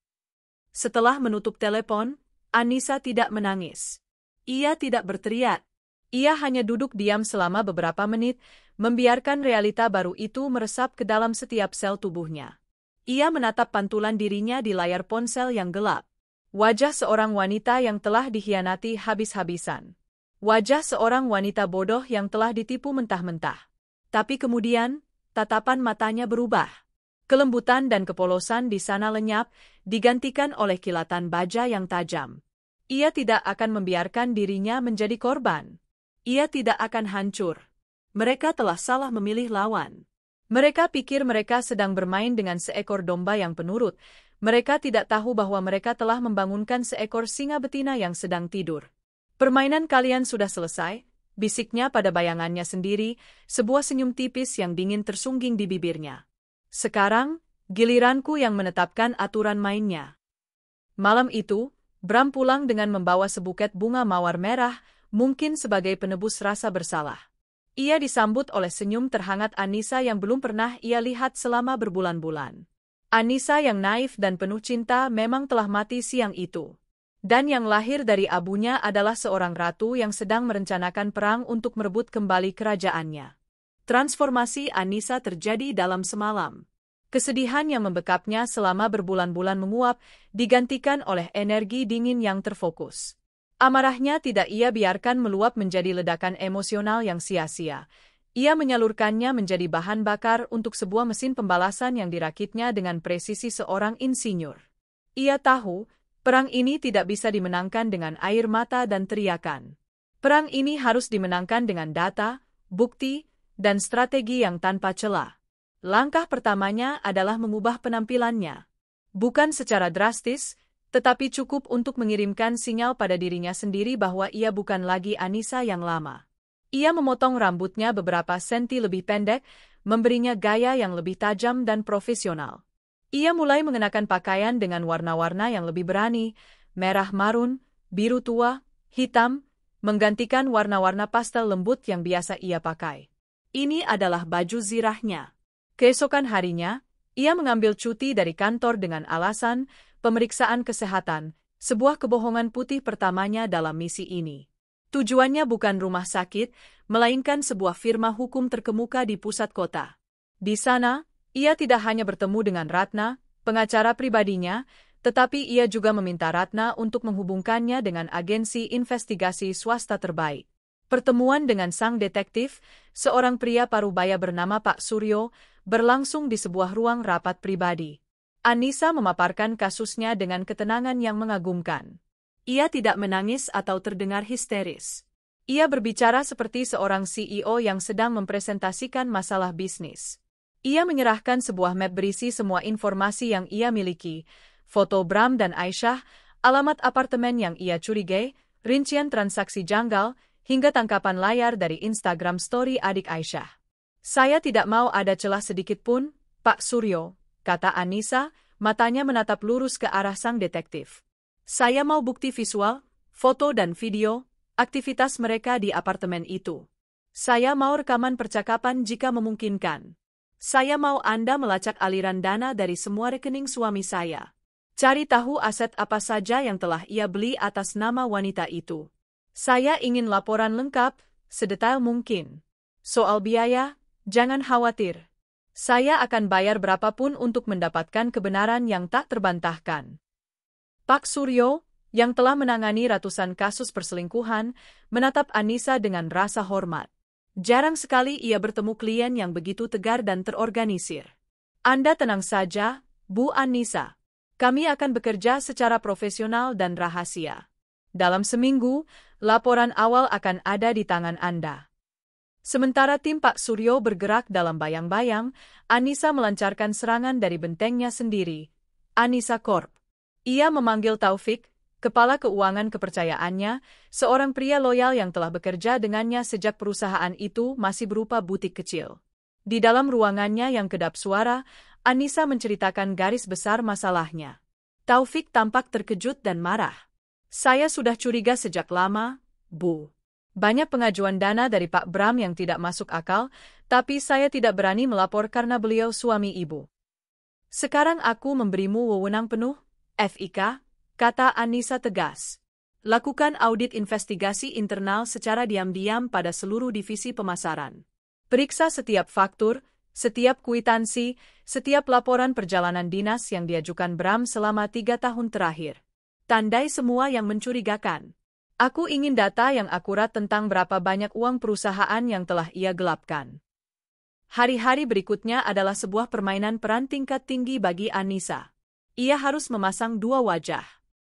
Setelah menutup telepon, Anissa tidak menangis. Ia tidak berteriak. Ia hanya duduk diam selama beberapa menit, membiarkan realita baru itu meresap ke dalam setiap sel tubuhnya. Ia menatap pantulan dirinya di layar ponsel yang gelap. Wajah seorang wanita yang telah dikhianati habis-habisan. Wajah seorang wanita bodoh yang telah ditipu mentah-mentah. Tapi kemudian, tatapan matanya berubah. Kelembutan dan kepolosan di sana lenyap, digantikan oleh kilatan baja yang tajam. Ia tidak akan membiarkan dirinya menjadi korban. Ia tidak akan hancur. Mereka telah salah memilih lawan. Mereka pikir mereka sedang bermain dengan seekor domba yang penurut. Mereka tidak tahu bahwa mereka telah membangunkan seekor singa betina yang sedang tidur. Permainan kalian sudah selesai, bisiknya pada bayangannya sendiri, sebuah senyum tipis yang dingin tersungging di bibirnya. Sekarang, giliranku yang menetapkan aturan mainnya. Malam itu, Bram pulang dengan membawa sebuket bunga mawar merah, mungkin sebagai penebus rasa bersalah. Ia disambut oleh senyum terhangat Anissa yang belum pernah ia lihat selama berbulan-bulan. Anissa yang naif dan penuh cinta memang telah mati siang itu. Dan yang lahir dari abunya adalah seorang ratu yang sedang merencanakan perang untuk merebut kembali kerajaannya. Transformasi Anissa terjadi dalam semalam. Kesedihan yang membekapnya selama berbulan-bulan menguap, digantikan oleh energi dingin yang terfokus. Amarahnya tidak ia biarkan meluap menjadi ledakan emosional yang sia-sia. Ia menyalurkannya menjadi bahan bakar untuk sebuah mesin pembalasan yang dirakitnya dengan presisi seorang insinyur. Ia tahu, perang ini tidak bisa dimenangkan dengan air mata dan teriakan. Perang ini harus dimenangkan dengan data, bukti, dan strategi yang tanpa celah. Langkah pertamanya adalah mengubah penampilannya. Bukan secara drastis, tetapi cukup untuk mengirimkan sinyal pada dirinya sendiri bahwa ia bukan lagi Anissa yang lama. Ia memotong rambutnya beberapa senti lebih pendek, memberinya gaya yang lebih tajam dan profesional. Ia mulai mengenakan pakaian dengan warna-warna yang lebih berani, merah marun, biru tua, hitam, menggantikan warna-warna pastel lembut yang biasa ia pakai. Ini adalah baju zirahnya. Keesokan harinya, ia mengambil cuti dari kantor dengan alasan pemeriksaan kesehatan, sebuah kebohongan putih pertamanya dalam misi ini. Tujuannya bukan rumah sakit, melainkan sebuah firma hukum terkemuka di pusat kota. Di sana, ia tidak hanya bertemu dengan Ratna, pengacara pribadinya, tetapi ia juga meminta Ratna untuk menghubungkannya dengan agensi investigasi swasta terbaik. Pertemuan dengan sang detektif, seorang pria parubaya bernama Pak Suryo, berlangsung di sebuah ruang rapat pribadi. Anissa memaparkan kasusnya dengan ketenangan yang mengagumkan. Ia tidak menangis atau terdengar histeris. Ia berbicara seperti seorang CEO yang sedang mempresentasikan masalah bisnis. Ia menyerahkan sebuah map berisi semua informasi yang ia miliki, foto Bram dan Aisyah, alamat apartemen yang ia curigai, rincian transaksi janggal, hingga tangkapan layar dari Instagram story adik Aisyah. Saya tidak mau ada celah sedikit pun, Pak Suryo, kata Anissa, Matanya menatap lurus ke arah sang detektif. Saya mau bukti visual, foto dan video, aktivitas mereka di apartemen itu. Saya mau rekaman percakapan jika memungkinkan. Saya mau Anda melacak aliran dana dari semua rekening suami saya. Cari tahu aset apa saja yang telah ia beli atas nama wanita itu. Saya ingin laporan lengkap, sedetail mungkin. Soal biaya, jangan khawatir. Saya akan bayar berapapun untuk mendapatkan kebenaran yang tak terbantahkan. Pak Suryo, yang telah menangani ratusan kasus perselingkuhan, menatap Anissa dengan rasa hormat. Jarang sekali ia bertemu klien yang begitu tegar dan terorganisir. Anda tenang saja, Bu Anissa. Kami akan bekerja secara profesional dan rahasia. Dalam seminggu, laporan awal akan ada di tangan Anda. Sementara tim Pak Suryo bergerak dalam bayang-bayang, Anissa melancarkan serangan dari bentengnya sendiri, Anissa Corp. Ia memanggil Taufik, kepala keuangan kepercayaannya, seorang pria loyal yang telah bekerja dengannya sejak perusahaan itu masih berupa butik kecil. Di dalam ruangannya yang kedap suara, Anissa menceritakan garis besar masalahnya. Taufik tampak terkejut dan marah. Saya sudah curiga sejak lama, Bu. Banyak pengajuan dana dari Pak Bram yang tidak masuk akal, tapi saya tidak berani melapor karena beliau suami ibu. Sekarang aku memberimu wewenang penuh, FIK, kata Anissa tegas. Lakukan audit investigasi internal secara diam-diam pada seluruh divisi pemasaran. Periksa setiap faktur, setiap kwitansi, setiap laporan perjalanan dinas yang diajukan Bram selama 3 tahun terakhir. Tandai semua yang mencurigakan. Aku ingin data yang akurat tentang berapa banyak uang perusahaan yang telah ia gelapkan. Hari-hari berikutnya adalah sebuah permainan peran tingkat tinggi bagi Anissa. Ia harus memasang 2 wajah.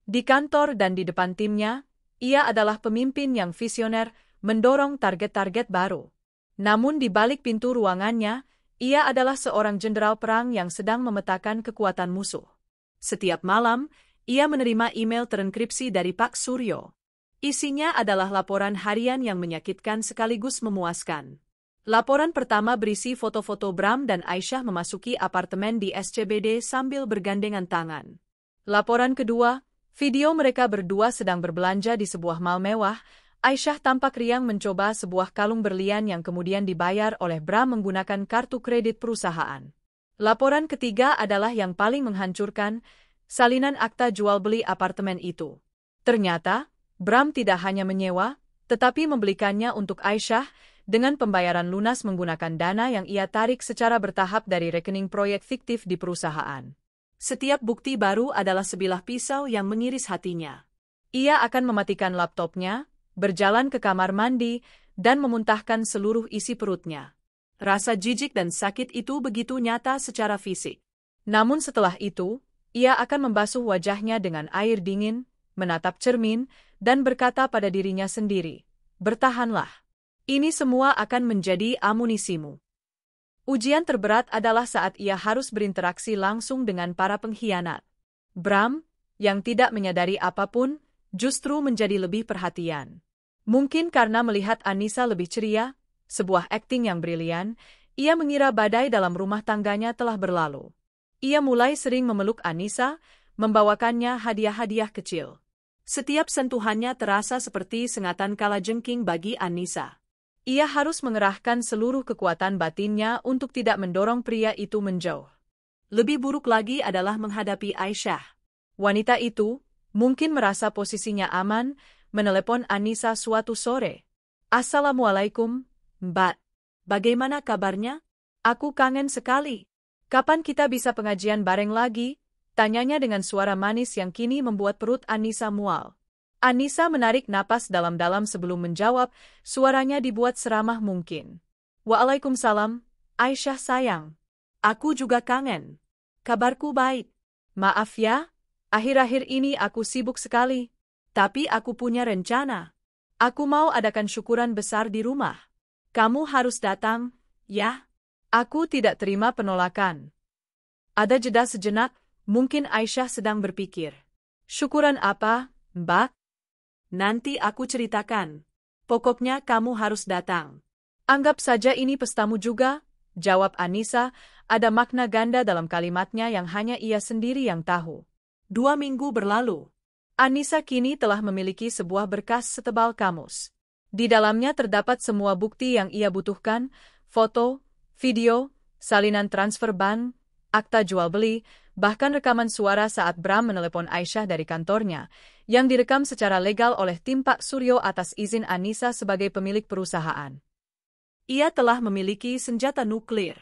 Di kantor dan di depan timnya, ia adalah pemimpin yang visioner, mendorong target-target baru. Namun di balik pintu ruangannya, ia adalah seorang jenderal perang yang sedang memetakan kekuatan musuh. Setiap malam, ia menerima email terenkripsi dari Pak Suryo. Isinya adalah laporan harian yang menyakitkan sekaligus memuaskan. Laporan pertama berisi foto-foto Bram dan Aisyah memasuki apartemen di SCBD sambil bergandengan tangan. Laporan kedua, video mereka berdua sedang berbelanja di sebuah mal mewah. Aisyah tampak riang mencoba sebuah kalung berlian yang kemudian dibayar oleh Bram menggunakan kartu kredit perusahaan. Laporan ketiga adalah yang paling menghancurkan, salinan akta jual beli apartemen itu. Ternyata, Bram tidak hanya menyewa, tetapi membelikannya untuk Aisyah, dengan pembayaran lunas menggunakan dana yang ia tarik secara bertahap dari rekening proyek fiktif di perusahaan. Setiap bukti baru adalah sebilah pisau yang mengiris hatinya. Ia akan mematikan laptopnya, berjalan ke kamar mandi, dan memuntahkan seluruh isi perutnya. Rasa jijik dan sakit itu begitu nyata secara fisik. Namun setelah itu, ia akan membasuh wajahnya dengan air dingin, menatap cermin, dan berkata pada dirinya sendiri, bertahanlah. Ini semua akan menjadi amunisimu. Ujian terberat adalah saat ia harus berinteraksi langsung dengan para pengkhianat. Bram, yang tidak menyadari apapun, justru menjadi lebih perhatian. Mungkin karena melihat Anissa lebih ceria, sebuah akting yang brilian, ia mengira badai dalam rumah tangganya telah berlalu. Ia mulai sering memeluk Anissa, membawakannya hadiah-hadiah kecil. Setiap sentuhannya terasa seperti sengatan kalajengking bagi Anissa. Ia harus mengerahkan seluruh kekuatan batinnya untuk tidak mendorong pria itu menjauh. Lebih buruk lagi adalah menghadapi Aisyah. Wanita itu, mungkin merasa posisinya aman, menelepon Anissa suatu sore. Assalamualaikum, Mbak. Bagaimana kabarnya? Aku kangen sekali. Kapan kita bisa pengajian bareng lagi? Tanyanya dengan suara manis yang kini membuat perut Anissa mual. Anissa menarik napas dalam-dalam sebelum menjawab, suaranya dibuat seramah mungkin. Waalaikumsalam, Aisyah sayang. Aku juga kangen. Kabarku baik. Maaf ya, akhir-akhir ini aku sibuk sekali. Tapi aku punya rencana. Aku mau adakan syukuran besar di rumah. Kamu harus datang, ya? Aku tidak terima penolakan. Ada jeda sejenak. Mungkin Aisyah sedang berpikir. Syukuran apa, Mbak? Nanti aku ceritakan. Pokoknya kamu harus datang. Anggap saja ini pestamu juga, jawab Anissa, ada makna ganda dalam kalimatnya yang hanya ia sendiri yang tahu. 2 minggu berlalu. Anissa kini telah memiliki sebuah berkas setebal kamus. Di dalamnya terdapat semua bukti yang ia butuhkan, foto, video, salinan transfer bank, akta jual beli, bahkan rekaman suara saat Bram menelepon Aisyah dari kantornya, yang direkam secara legal oleh tim Pak Suryo atas izin Anissa sebagai pemilik perusahaan. Ia telah memiliki senjata nuklir.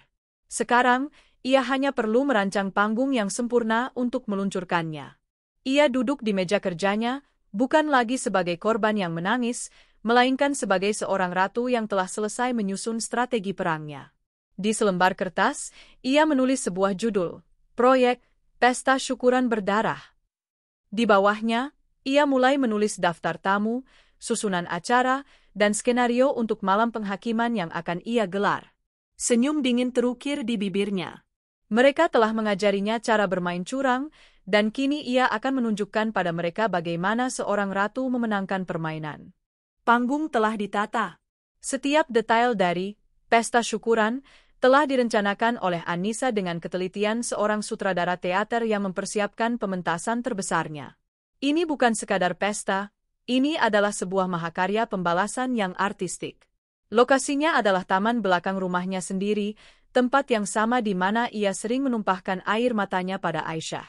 Sekarang, ia hanya perlu merancang panggung yang sempurna untuk meluncurkannya. Ia duduk di meja kerjanya, bukan lagi sebagai korban yang menangis, melainkan sebagai seorang ratu yang telah selesai menyusun strategi perangnya. Di selembar kertas, ia menulis sebuah judul, Proyek Pesta Syukuran Berdarah. Di bawahnya, ia mulai menulis daftar tamu, susunan acara, dan skenario untuk malam penghakiman yang akan ia gelar. Senyum dingin terukir di bibirnya. Mereka telah mengajarinya cara bermain curang, dan kini ia akan menunjukkan pada mereka bagaimana seorang ratu memenangkan permainan. Panggung telah ditata. Setiap detail dari Pesta Syukuran telah direncanakan oleh Anissa dengan ketelitian seorang sutradara teater yang mempersiapkan pementasan terbesarnya. Ini bukan sekadar pesta, ini adalah sebuah mahakarya pembalasan yang artistik. Lokasinya adalah taman belakang rumahnya sendiri, tempat yang sama di mana ia sering menumpahkan air matanya pada Aisyah.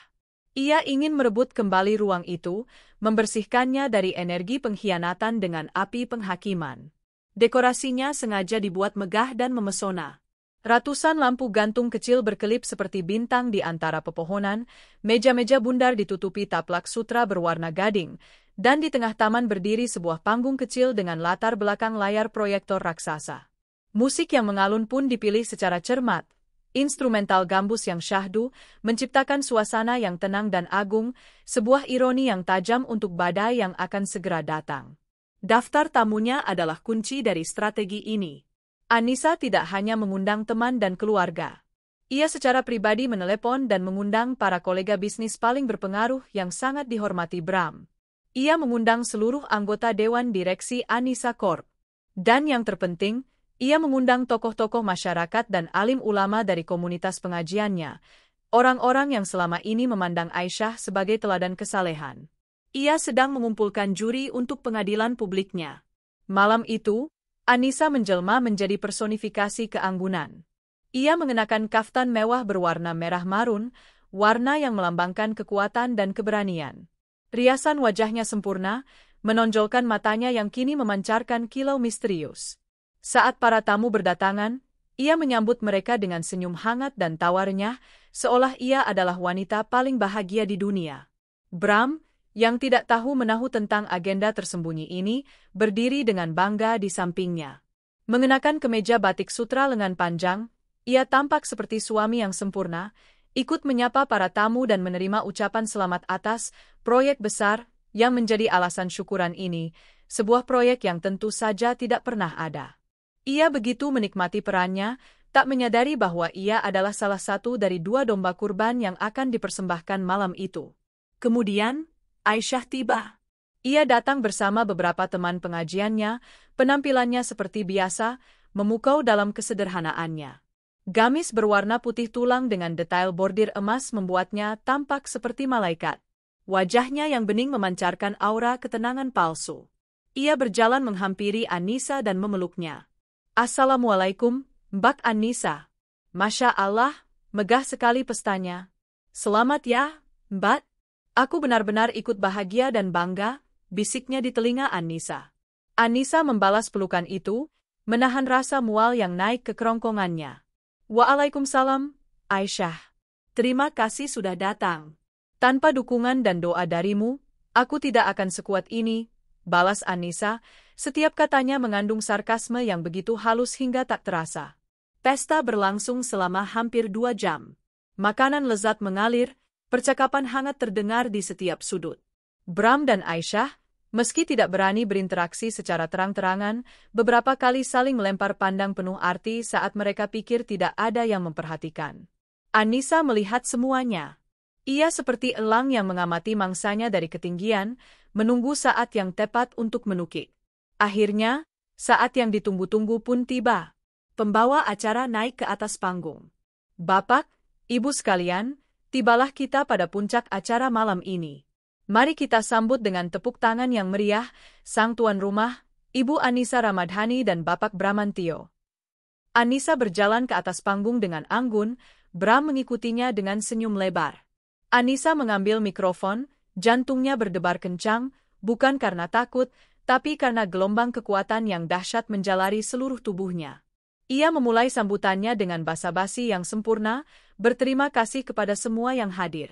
Ia ingin merebut kembali ruang itu, membersihkannya dari energi pengkhianatan dengan api penghakiman. Dekorasinya sengaja dibuat megah dan memesona. Ratusan lampu gantung kecil berkelip seperti bintang di antara pepohonan, meja-meja bundar ditutupi taplak sutra berwarna gading, dan di tengah taman berdiri sebuah panggung kecil dengan latar belakang layar proyektor raksasa. Musik yang mengalun pun dipilih secara cermat. Instrumental gambus yang syahdu, menciptakan suasana yang tenang dan agung, sebuah ironi yang tajam untuk badai yang akan segera datang. Daftar tamunya adalah kunci dari strategi ini. Anissa tidak hanya mengundang teman dan keluarga. Ia secara pribadi menelepon dan mengundang para kolega bisnis paling berpengaruh yang sangat dihormati Bram. Ia mengundang seluruh anggota Dewan Direksi Anissa Corp. Dan yang terpenting, ia mengundang tokoh-tokoh masyarakat dan alim ulama dari komunitas pengajiannya, orang-orang yang selama ini memandang Aisyah sebagai teladan kesalehan. Ia sedang mengumpulkan juri untuk pengadilan publiknya. Malam itu, Anissa menjelma menjadi personifikasi keanggunan. Ia mengenakan kaftan mewah berwarna merah marun, warna yang melambangkan kekuatan dan keberanian. Riasan wajahnya sempurna, menonjolkan matanya yang kini memancarkan kilau misterius. Saat para tamu berdatangan, ia menyambut mereka dengan senyum hangat dan tawarnya, seolah ia adalah wanita paling bahagia di dunia. Bram, yang tidak tahu menahu tentang agenda tersembunyi ini, berdiri dengan bangga di sampingnya. Mengenakan kemeja batik sutra lengan panjang, ia tampak seperti suami yang sempurna, ikut menyapa para tamu dan menerima ucapan selamat atas proyek besar yang menjadi alasan syukuran ini, sebuah proyek yang tentu saja tidak pernah ada. Ia begitu menikmati perannya, tak menyadari bahwa ia adalah salah satu dari 2 domba kurban yang akan dipersembahkan malam itu. Kemudian, Aisyah tiba. Ia datang bersama beberapa teman pengajiannya, penampilannya seperti biasa, memukau dalam kesederhanaannya. Gamis berwarna putih tulang dengan detail bordir emas membuatnya tampak seperti malaikat. Wajahnya yang bening memancarkan aura ketenangan palsu. Ia berjalan menghampiri Anissa dan memeluknya. Assalamualaikum, Mbak Anissa. Masya Allah, megah sekali pestanya. Selamat ya, Mbak. Aku benar-benar ikut bahagia dan bangga, bisiknya di telinga Anissa. Anissa membalas pelukan itu, menahan rasa mual yang naik ke kerongkongannya. Waalaikumsalam, Aisyah. Terima kasih sudah datang. Tanpa dukungan dan doa darimu, aku tidak akan sekuat ini, balas Anissa, setiap katanya mengandung sarkasme yang begitu halus hingga tak terasa. Pesta berlangsung selama hampir 2 jam. Makanan lezat mengalir, percakapan hangat terdengar di setiap sudut. Bram dan Aisyah, meski tidak berani berinteraksi secara terang-terangan, beberapa kali saling melempar pandang penuh arti saat mereka pikir tidak ada yang memperhatikan. Anissa melihat semuanya. Ia seperti elang yang mengamati mangsanya dari ketinggian, menunggu saat yang tepat untuk menukik. Akhirnya, saat yang ditunggu-tunggu pun tiba. Pembawa acara naik ke atas panggung. Bapak, Ibu sekalian, tibalah kita pada puncak acara malam ini. Mari kita sambut dengan tepuk tangan yang meriah, sang tuan rumah, Ibu Anissa Ramadhani dan Bapak Bramantio. Anissa berjalan ke atas panggung dengan anggun, Bram mengikutinya dengan senyum lebar. Anissa mengambil mikrofon, jantungnya berdebar kencang, bukan karena takut, tapi karena gelombang kekuatan yang dahsyat menjalari seluruh tubuhnya. Ia memulai sambutannya dengan basa-basi yang sempurna, berterima kasih kepada semua yang hadir.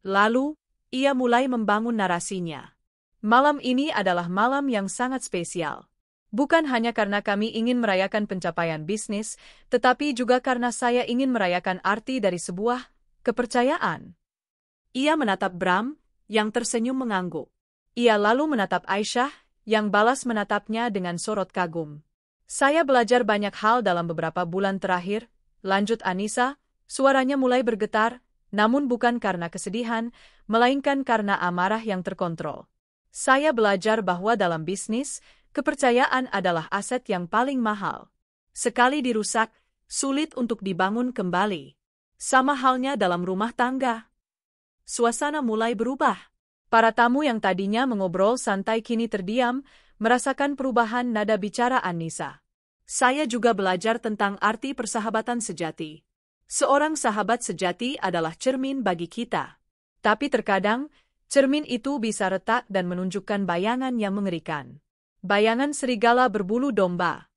Lalu, ia mulai membangun narasinya. Malam ini adalah malam yang sangat spesial. Bukan hanya karena kami ingin merayakan pencapaian bisnis, tetapi juga karena saya ingin merayakan arti dari sebuah kepercayaan. Ia menatap Bram, yang tersenyum mengangguk. Ia lalu menatap Aisyah, yang balas menatapnya dengan sorot kagum. Saya belajar banyak hal dalam beberapa bulan terakhir, lanjut Anissa, suaranya mulai bergetar, namun bukan karena kesedihan, melainkan karena amarah yang terkontrol. Saya belajar bahwa dalam bisnis, kepercayaan adalah aset yang paling mahal. Sekali dirusak, sulit untuk dibangun kembali. Sama halnya dalam rumah tangga. Suasana mulai berubah. Para tamu yang tadinya mengobrol santai kini terdiam, merasakan perubahan nada bicara Anissa. Saya juga belajar tentang arti persahabatan sejati. Seorang sahabat sejati adalah cermin bagi kita. Tapi terkadang, cermin itu bisa retak dan menunjukkan bayangan yang mengerikan. Bayangan serigala berbulu domba.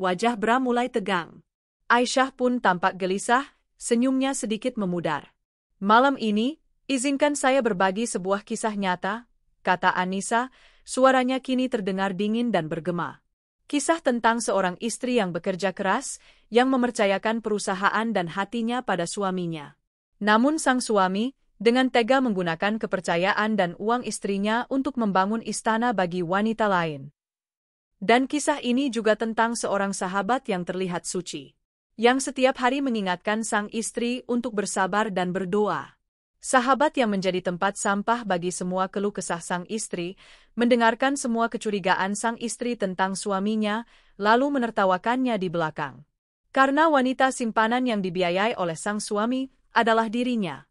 Wajah Bram mulai tegang. Aisyah pun tampak gelisah, senyumnya sedikit memudar. Malam ini, izinkan saya berbagi sebuah kisah nyata, kata Anissa, suaranya kini terdengar dingin dan bergema. Kisah tentang seorang istri yang bekerja keras, yang mempercayakan perusahaan dan hatinya pada suaminya. Namun sang suami, dengan tega menggunakan kepercayaan dan uang istrinya untuk membangun istana bagi wanita lain. Dan kisah ini juga tentang seorang sahabat yang terlihat suci, yang setiap hari mengingatkan sang istri untuk bersabar dan berdoa. Sahabat yang menjadi tempat sampah bagi semua keluh kesah sang istri, mendengarkan semua kecurigaan sang istri tentang suaminya, lalu menertawakannya di belakang. Karena wanita simpanan yang dibiayai oleh sang suami adalah dirinya.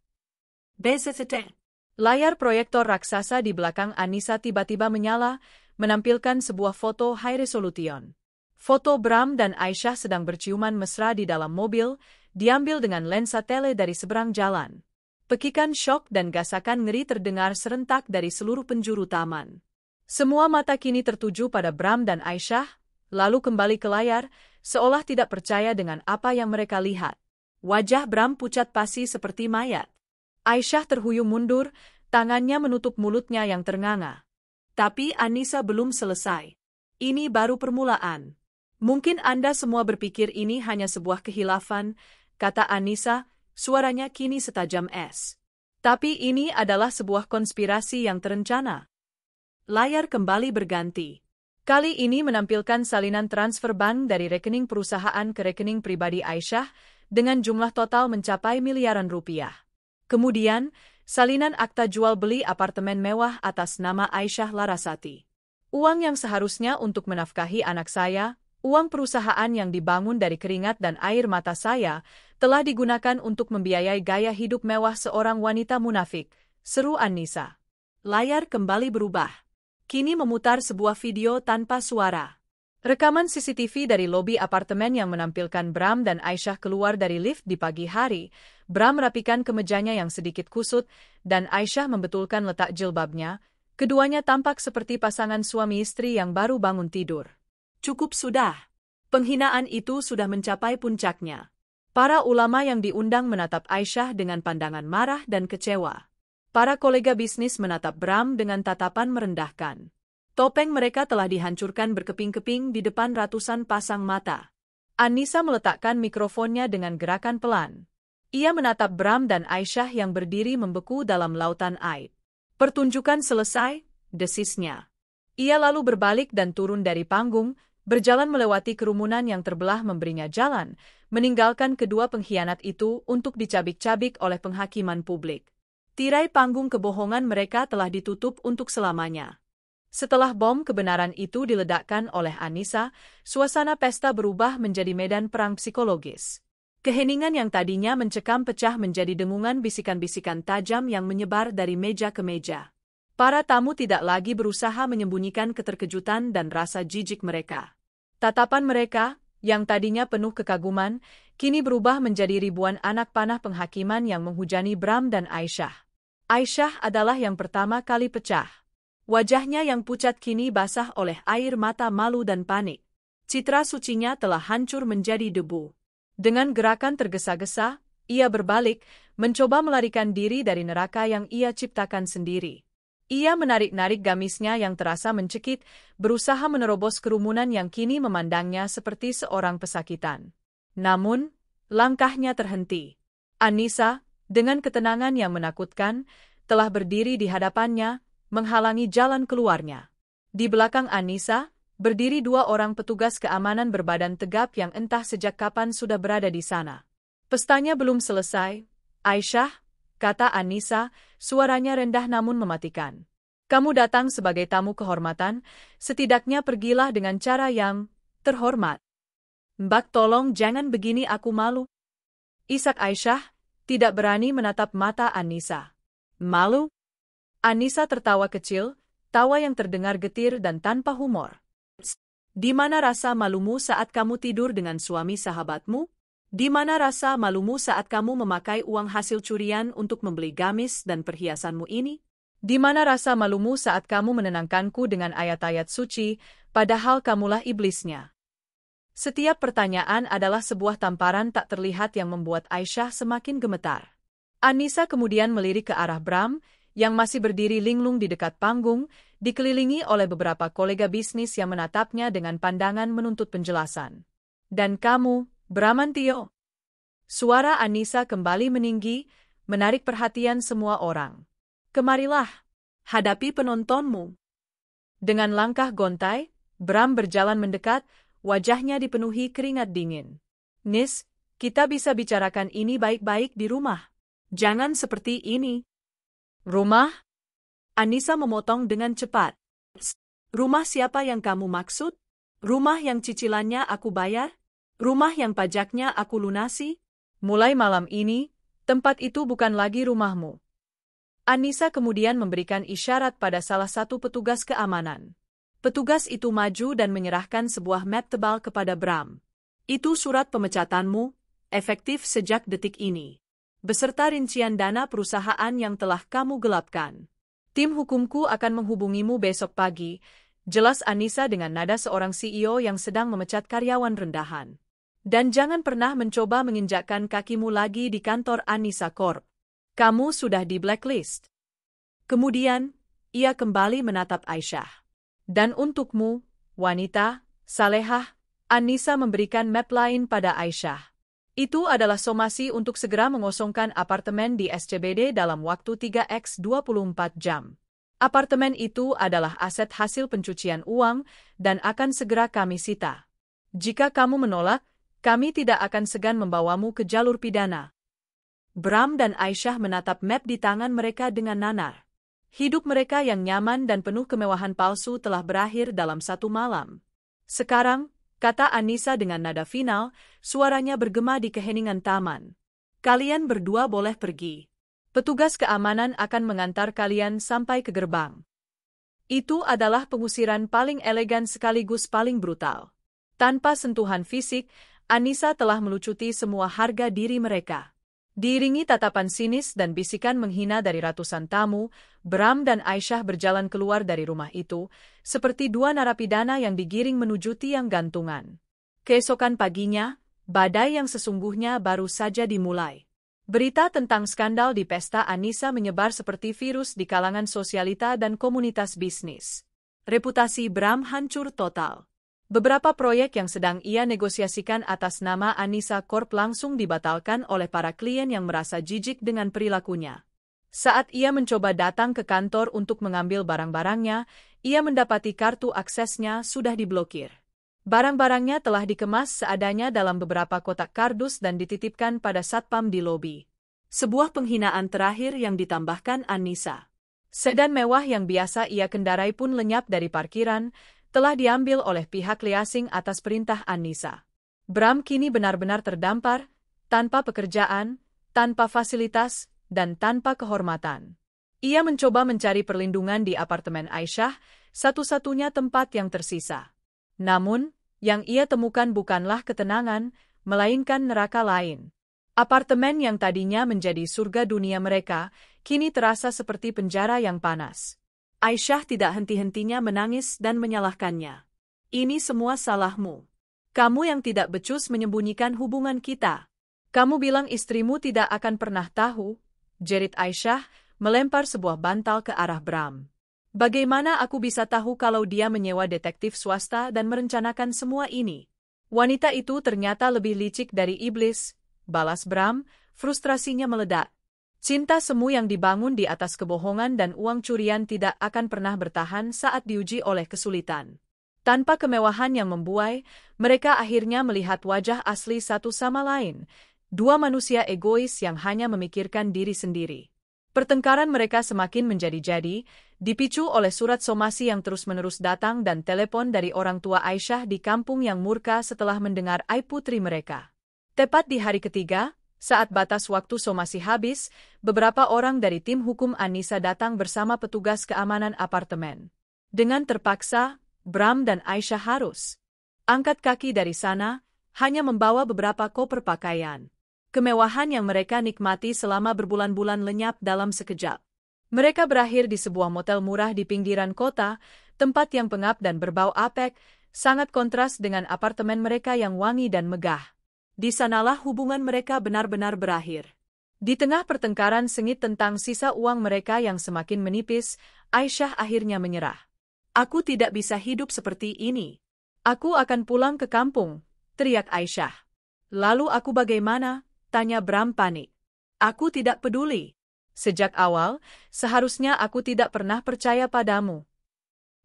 BCCT. Layar proyektor raksasa di belakang Anissa tiba-tiba menyala, menampilkan sebuah foto high resolution. Foto Bram dan Aisyah sedang berciuman mesra di dalam mobil, diambil dengan lensa tele dari seberang jalan. Pekikan syok dan gasakan ngeri terdengar serentak dari seluruh penjuru taman. Semua mata kini tertuju pada Bram dan Aisyah, lalu kembali ke layar, seolah tidak percaya dengan apa yang mereka lihat. Wajah Bram pucat pasi seperti mayat. Aisyah terhuyung mundur, tangannya menutup mulutnya yang ternganga. Tapi Anissa belum selesai. Ini baru permulaan. Mungkin Anda semua berpikir ini hanya sebuah kehilafan, kata Anissa, suaranya kini setajam es. Tapi ini adalah sebuah konspirasi yang terencana. Layar kembali berganti. Kali ini menampilkan salinan transfer bank dari rekening perusahaan ke rekening pribadi Aisyah, dengan jumlah total mencapai miliaran rupiah. Kemudian, salinan akta jual beli apartemen mewah atas nama Aisyah Larasati. Uang yang seharusnya untuk menafkahi anak saya, uang perusahaan yang dibangun dari keringat dan air mata saya, telah digunakan untuk membiayai gaya hidup mewah seorang wanita munafik, seru Anissa. Layar kembali berubah. Kini memutar sebuah video tanpa suara. Rekaman CCTV dari lobi apartemen yang menampilkan Bram dan Aisyah keluar dari lift di pagi hari. Bram merapikan kemejanya yang sedikit kusut, dan Aisyah membetulkan letak jilbabnya. Keduanya tampak seperti pasangan suami istri yang baru bangun tidur. Cukup sudah. Penghinaan itu sudah mencapai puncaknya. Para ulama yang diundang menatap Aisyah dengan pandangan marah dan kecewa. Para kolega bisnis menatap Bram dengan tatapan merendahkan. Topeng mereka telah dihancurkan berkeping-keping di depan ratusan pasang mata. Anissa meletakkan mikrofonnya dengan gerakan pelan. Ia menatap Bram dan Aisyah yang berdiri membeku dalam lautan air. Pertunjukan selesai, desisnya. Ia lalu berbalik dan turun dari panggung, berjalan melewati kerumunan yang terbelah memberinya jalan, meninggalkan kedua pengkhianat itu untuk dicabik-cabik oleh penghakiman publik. Tirai panggung kebohongan mereka telah ditutup untuk selamanya. Setelah bom kebenaran itu diledakkan oleh Anissa, suasana pesta berubah menjadi medan perang psikologis. Keheningan yang tadinya mencekam pecah menjadi dengungan bisikan-bisikan tajam yang menyebar dari meja ke meja. Para tamu tidak lagi berusaha menyembunyikan keterkejutan dan rasa jijik mereka. Tatapan mereka, yang tadinya penuh kekaguman, kini berubah menjadi ribuan anak panah penghakiman yang menghujani Bram dan Aisyah. Aisyah adalah yang pertama kali pecah. Wajahnya yang pucat kini basah oleh air mata malu dan panik. Citra sucinya telah hancur menjadi debu. Dengan gerakan tergesa-gesa, ia berbalik, mencoba melarikan diri dari neraka yang ia ciptakan sendiri. Ia menarik-narik gamisnya yang terasa mencekik, berusaha menerobos kerumunan yang kini memandangnya seperti seorang pesakitan. Namun, langkahnya terhenti. Anissa, dengan ketenangan yang menakutkan, telah berdiri di hadapannya, menghalangi jalan keluarnya. Di belakang Anissa, berdiri dua orang petugas keamanan berbadan tegap yang entah sejak kapan sudah berada di sana. Pestanya belum selesai, Aisyah, kata Anissa, suaranya rendah namun mematikan. Kamu datang sebagai tamu kehormatan, setidaknya pergilah dengan cara yang terhormat. Mbak tolong jangan begini, aku malu. Isak Aisyah, tidak berani menatap mata Anissa. Malu? Anissa tertawa kecil, tawa yang terdengar getir dan tanpa humor. Di mana rasa malumu saat kamu tidur dengan suami sahabatmu? Di mana rasa malumu saat kamu memakai uang hasil curian untuk membeli gamis dan perhiasanmu ini? Di mana rasa malumu saat kamu menenangkanku dengan ayat-ayat suci, padahal kamulah iblisnya? Setiap pertanyaan adalah sebuah tamparan tak terlihat yang membuat Aisyah semakin gemetar. Anissa kemudian melirik ke arah Bram, yang masih berdiri linglung di dekat panggung, dikelilingi oleh beberapa kolega bisnis yang menatapnya dengan pandangan menuntut penjelasan. Dan kamu, Bramantio? Suara Anissa kembali meninggi, menarik perhatian semua orang. Kemarilah, hadapi penontonmu. Dengan langkah gontai, Bram berjalan mendekat, wajahnya dipenuhi keringat dingin. Nis, kita bisa bicarakan ini baik-baik di rumah. Jangan seperti ini. Rumah? Anissa memotong dengan cepat. Rumah siapa yang kamu maksud? Rumah yang cicilannya aku bayar? Rumah yang pajaknya aku lunasi? Mulai malam ini, tempat itu bukan lagi rumahmu. Anissa kemudian memberikan isyarat pada salah satu petugas keamanan. Petugas itu maju dan menyerahkan sebuah map tebal kepada Bram. Itu surat pemecatanmu, efektif sejak detik ini. Beserta rincian dana perusahaan yang telah kamu gelapkan. Tim hukumku akan menghubungimu besok pagi, jelas Anissa dengan nada seorang CEO yang sedang memecat karyawan rendahan. Dan jangan pernah mencoba menginjakkan kakimu lagi di kantor Anissa Corp. Kamu sudah di blacklist. Kemudian, ia kembali menatap Aisyah. Dan untukmu, wanita, salehah, Anissa memberikan map lain pada Aisyah. Itu adalah somasi untuk segera mengosongkan apartemen di SCBD dalam waktu 3x24 jam. Apartemen itu adalah aset hasil pencucian uang dan akan segera kami sita. Jika kamu menolak, kami tidak akan segan membawamu ke jalur pidana. Bram dan Aisyah menatap map di tangan mereka dengan nanar. Hidup mereka yang nyaman dan penuh kemewahan palsu telah berakhir dalam satu malam. Sekarang, kata Anissa dengan nada final, suaranya bergema di keheningan taman. Kalian berdua boleh pergi. Petugas keamanan akan mengantar kalian sampai ke gerbang. Itu adalah pengusiran paling elegan sekaligus paling brutal. Tanpa sentuhan fisik, Anissa telah melucuti semua harga diri mereka. Diiringi tatapan sinis dan bisikan menghina dari ratusan tamu, Bram dan Aisyah berjalan keluar dari rumah itu, seperti dua narapidana yang digiring menuju tiang gantungan. Keesokan paginya, badai yang sesungguhnya baru saja dimulai. Berita tentang skandal di pesta Anissa menyebar seperti virus di kalangan sosialita dan komunitas bisnis. Reputasi Bram hancur total. Beberapa proyek yang sedang ia negosiasikan atas nama Anissa Corp langsung dibatalkan oleh para klien yang merasa jijik dengan perilakunya. Saat ia mencoba datang ke kantor untuk mengambil barang-barangnya, ia mendapati kartu aksesnya sudah diblokir. Barang-barangnya telah dikemas seadanya dalam beberapa kotak kardus dan dititipkan pada satpam di lobi. Sebuah penghinaan terakhir yang ditambahkan Anissa. Sedan mewah yang biasa ia kendarai pun lenyap dari parkiran, telah diambil oleh pihak liasing atas perintah Anissa. Bram kini benar-benar terdampar, tanpa pekerjaan, tanpa fasilitas, dan tanpa kehormatan. Ia mencoba mencari perlindungan di apartemen Aisyah, satu-satunya tempat yang tersisa. Namun, yang ia temukan bukanlah ketenangan, melainkan neraka lain. Apartemen yang tadinya menjadi surga dunia mereka, kini terasa seperti penjara yang panas. Aisyah tidak henti-hentinya menangis dan menyalahkannya. Ini semua salahmu. Kamu yang tidak becus menyembunyikan hubungan kita. Kamu bilang istrimu tidak akan pernah tahu, jerit Aisyah, melempar sebuah bantal ke arah Bram. Bagaimana aku bisa tahu kalau dia menyewa detektif swasta dan merencanakan semua ini? Wanita itu ternyata lebih licik dari iblis, balas Bram, frustrasinya meledak. Cinta semu yang dibangun di atas kebohongan dan uang curian tidak akan pernah bertahan saat diuji oleh kesulitan. Tanpa kemewahan yang membuai, mereka akhirnya melihat wajah asli satu sama lain, dua manusia egois yang hanya memikirkan diri sendiri. Pertengkaran mereka semakin menjadi-jadi, dipicu oleh surat somasi yang terus-menerus datang dan telepon dari orang tua Aisyah di kampung yang murka setelah mendengar aib putri mereka. Tepat di hari ketiga, saat batas waktu somasi habis, beberapa orang dari tim hukum Anissa datang bersama petugas keamanan apartemen. Dengan terpaksa, Bram dan Aisyah harus angkat kaki dari sana, hanya membawa beberapa koper pakaian. Kemewahan yang mereka nikmati selama berbulan-bulan lenyap dalam sekejap. Mereka berakhir di sebuah motel murah di pinggiran kota, tempat yang pengap dan berbau apek, sangat kontras dengan apartemen mereka yang wangi dan megah. Di sanalah hubungan mereka benar-benar berakhir. Di tengah pertengkaran sengit tentang sisa uang mereka yang semakin menipis, Aisyah akhirnya menyerah. Aku tidak bisa hidup seperti ini. Aku akan pulang ke kampung, teriak Aisyah. Lalu aku bagaimana? Tanya Bram panik. Aku tidak peduli. Sejak awal, seharusnya aku tidak pernah percaya padamu.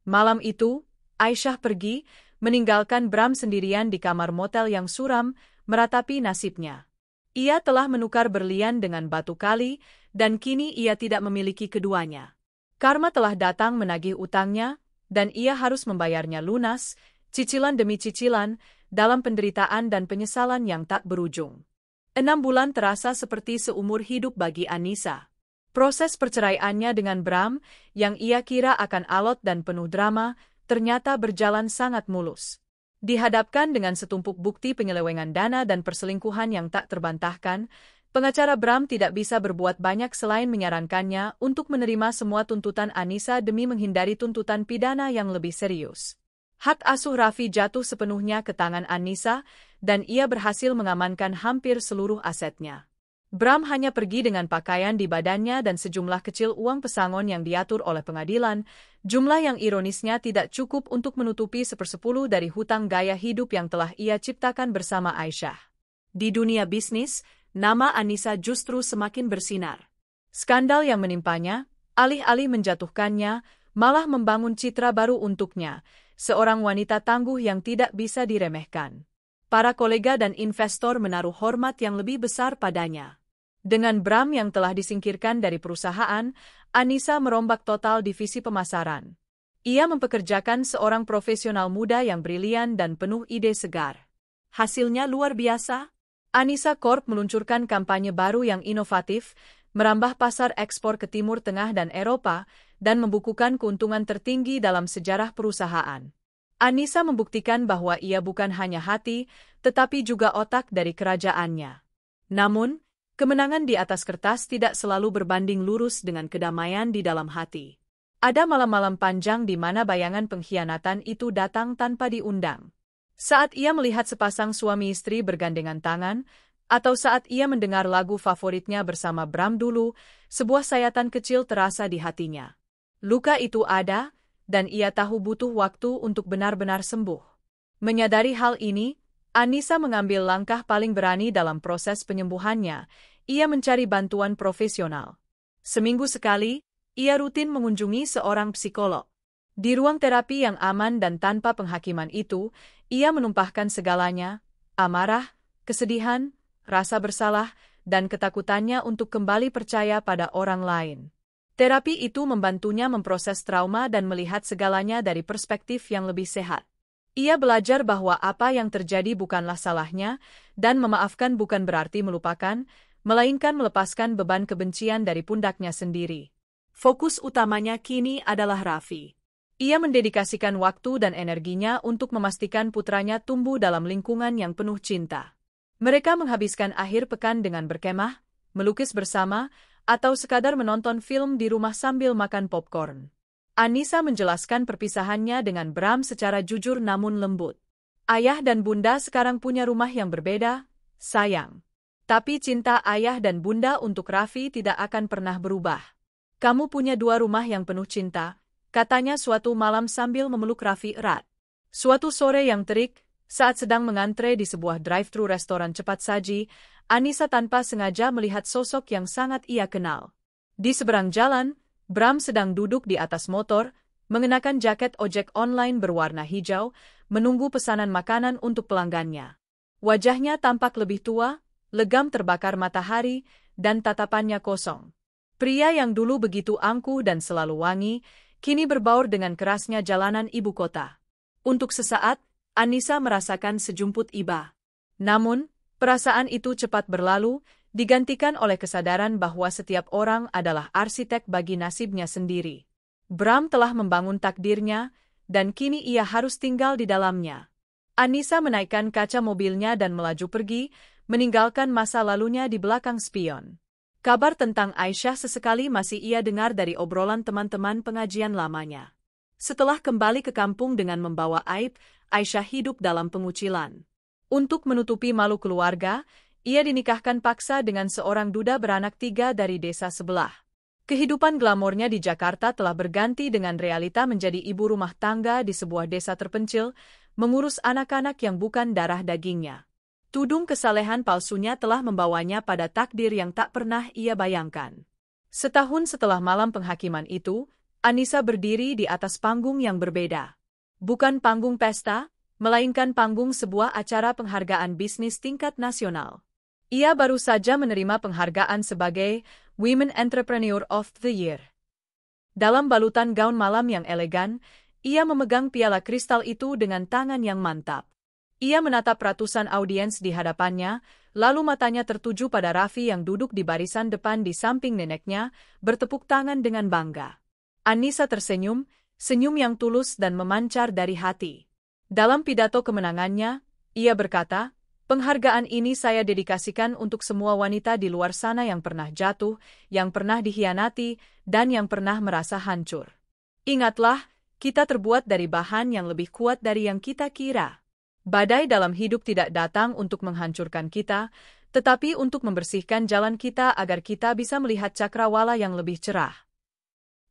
Malam itu, Aisyah pergi, meninggalkan Bram sendirian di kamar motel yang suram, meratapi nasibnya. Ia telah menukar berlian dengan batu kali, dan kini ia tidak memiliki keduanya. Karma telah datang menagih utangnya, dan ia harus membayarnya lunas, cicilan demi cicilan, dalam penderitaan dan penyesalan yang tak berujung. 6 bulan terasa seperti seumur hidup bagi Anissa. Proses perceraiannya dengan Bram, yang ia kira akan alot dan penuh drama, ternyata berjalan sangat mulus. Dihadapkan dengan setumpuk bukti penyelewengan dana dan perselingkuhan yang tak terbantahkan, pengacara Bram tidak bisa berbuat banyak selain menyarankannya untuk menerima semua tuntutan Anissa demi menghindari tuntutan pidana yang lebih serius. Hak asuh Raffi jatuh sepenuhnya ke tangan Anissa, dan ia berhasil mengamankan hampir seluruh asetnya. Bram hanya pergi dengan pakaian di badannya dan sejumlah kecil uang pesangon yang diatur oleh pengadilan, jumlah yang ironisnya tidak cukup untuk menutupi 1/10 dari hutang gaya hidup yang telah ia ciptakan bersama Aisyah. Di dunia bisnis, nama Anissa justru semakin bersinar. Skandal yang menimpanya, alih-alih menjatuhkannya, malah membangun citra baru untuknya, seorang wanita tangguh yang tidak bisa diremehkan. Para kolega dan investor menaruh hormat yang lebih besar padanya. Dengan Bram yang telah disingkirkan dari perusahaan, Anissa merombak total divisi pemasaran. Ia mempekerjakan seorang profesional muda yang brilian dan penuh ide segar. Hasilnya luar biasa. Anissa Corp meluncurkan kampanye baru yang inovatif, merambah pasar ekspor ke Timur Tengah dan Eropa, dan membukukan keuntungan tertinggi dalam sejarah perusahaan. Anissa membuktikan bahwa ia bukan hanya hati, tetapi juga otak dari kerajaannya. Namun, kemenangan di atas kertas tidak selalu berbanding lurus dengan kedamaian di dalam hati. Ada malam-malam panjang di mana bayangan pengkhianatan itu datang tanpa diundang. Saat ia melihat sepasang suami istri bergandengan tangan, atau saat ia mendengar lagu favoritnya bersama Bram dulu, sebuah sayatan kecil terasa di hatinya. Luka itu ada, dan ia tahu butuh waktu untuk benar-benar sembuh. Menyadari hal ini, Anissa mengambil langkah paling berani dalam proses penyembuhannya. Ia mencari bantuan profesional. Seminggu sekali, ia rutin mengunjungi seorang psikolog. Di ruang terapi yang aman dan tanpa penghakiman itu, ia menumpahkan segalanya, amarah, kesedihan, rasa bersalah, dan ketakutannya untuk kembali percaya pada orang lain. Terapi itu membantunya memproses trauma dan melihat segalanya dari perspektif yang lebih sehat. Ia belajar bahwa apa yang terjadi bukanlah salahnya, Dan memaafkan bukan berarti melupakan, melainkan melepaskan beban kebencian dari pundaknya sendiri. Fokus utamanya kini adalah Raffi. Ia mendedikasikan waktu dan energinya untuk memastikan putranya tumbuh dalam lingkungan yang penuh cinta. Mereka menghabiskan akhir pekan dengan berkemah, melukis bersama, atau sekadar menonton film di rumah sambil makan popcorn. Anissa menjelaskan perpisahannya dengan Bram secara jujur namun lembut. Ayah dan bunda sekarang punya rumah yang berbeda, sayang. Tapi cinta ayah dan bunda untuk Raffi tidak akan pernah berubah. Kamu punya dua rumah yang penuh cinta, katanya suatu malam sambil memeluk Raffi erat. Suatu sore yang terik, saat sedang mengantre di sebuah drive-thru restoran cepat saji, Anissa tanpa sengaja melihat sosok yang sangat ia kenal. Di seberang jalan, Bram sedang duduk di atas motor, mengenakan jaket ojek online berwarna hijau, menunggu pesanan makanan untuk pelanggannya. Wajahnya tampak lebih tua, legam terbakar matahari, dan tatapannya kosong. Pria yang dulu begitu angkuh dan selalu wangi, kini berbaur dengan kerasnya jalanan ibu kota. Untuk sesaat, Anissa merasakan sejumput iba. Namun, perasaan itu cepat berlalu, digantikan oleh kesadaran bahwa setiap orang adalah arsitek bagi nasibnya sendiri. Bram telah membangun takdirnya, dan kini ia harus tinggal di dalamnya. Anissa menaikkan kaca mobilnya dan melaju pergi, meninggalkan masa lalunya di belakang spion. Kabar tentang Aisyah sesekali masih ia dengar dari obrolan teman-teman pengajian lamanya. Setelah kembali ke kampung dengan membawa aib, Aisyah hidup dalam pengucilan. Untuk menutupi malu keluarga, ia dinikahkan paksa dengan seorang duda beranak 3 dari desa sebelah. Kehidupan glamornya di Jakarta telah berganti dengan realita menjadi ibu rumah tangga di sebuah desa terpencil, mengurus anak-anak yang bukan darah dagingnya. Tudung kesalehan palsunya telah membawanya pada takdir yang tak pernah ia bayangkan. Setahun setelah malam penghakiman itu, Anissa berdiri di atas panggung yang berbeda. Bukan panggung pesta, melainkan panggung sebuah acara penghargaan bisnis tingkat nasional. Ia baru saja menerima penghargaan sebagai Women Entrepreneur of the Year. Dalam balutan gaun malam yang elegan, ia memegang piala kristal itu dengan tangan yang mantap. Ia menatap ratusan audiens di hadapannya, lalu matanya tertuju pada Raffi yang duduk di barisan depan di samping neneknya, bertepuk tangan dengan bangga. Anissa tersenyum, senyum yang tulus dan memancar dari hati. Dalam pidato kemenangannya, ia berkata, "Penghargaan ini saya dedikasikan untuk semua wanita di luar sana yang pernah jatuh, yang pernah dikhianati, dan yang pernah merasa hancur. Ingatlah, kita terbuat dari bahan yang lebih kuat dari yang kita kira. Badai dalam hidup tidak datang untuk menghancurkan kita, tetapi untuk membersihkan jalan kita agar kita bisa melihat cakrawala yang lebih cerah."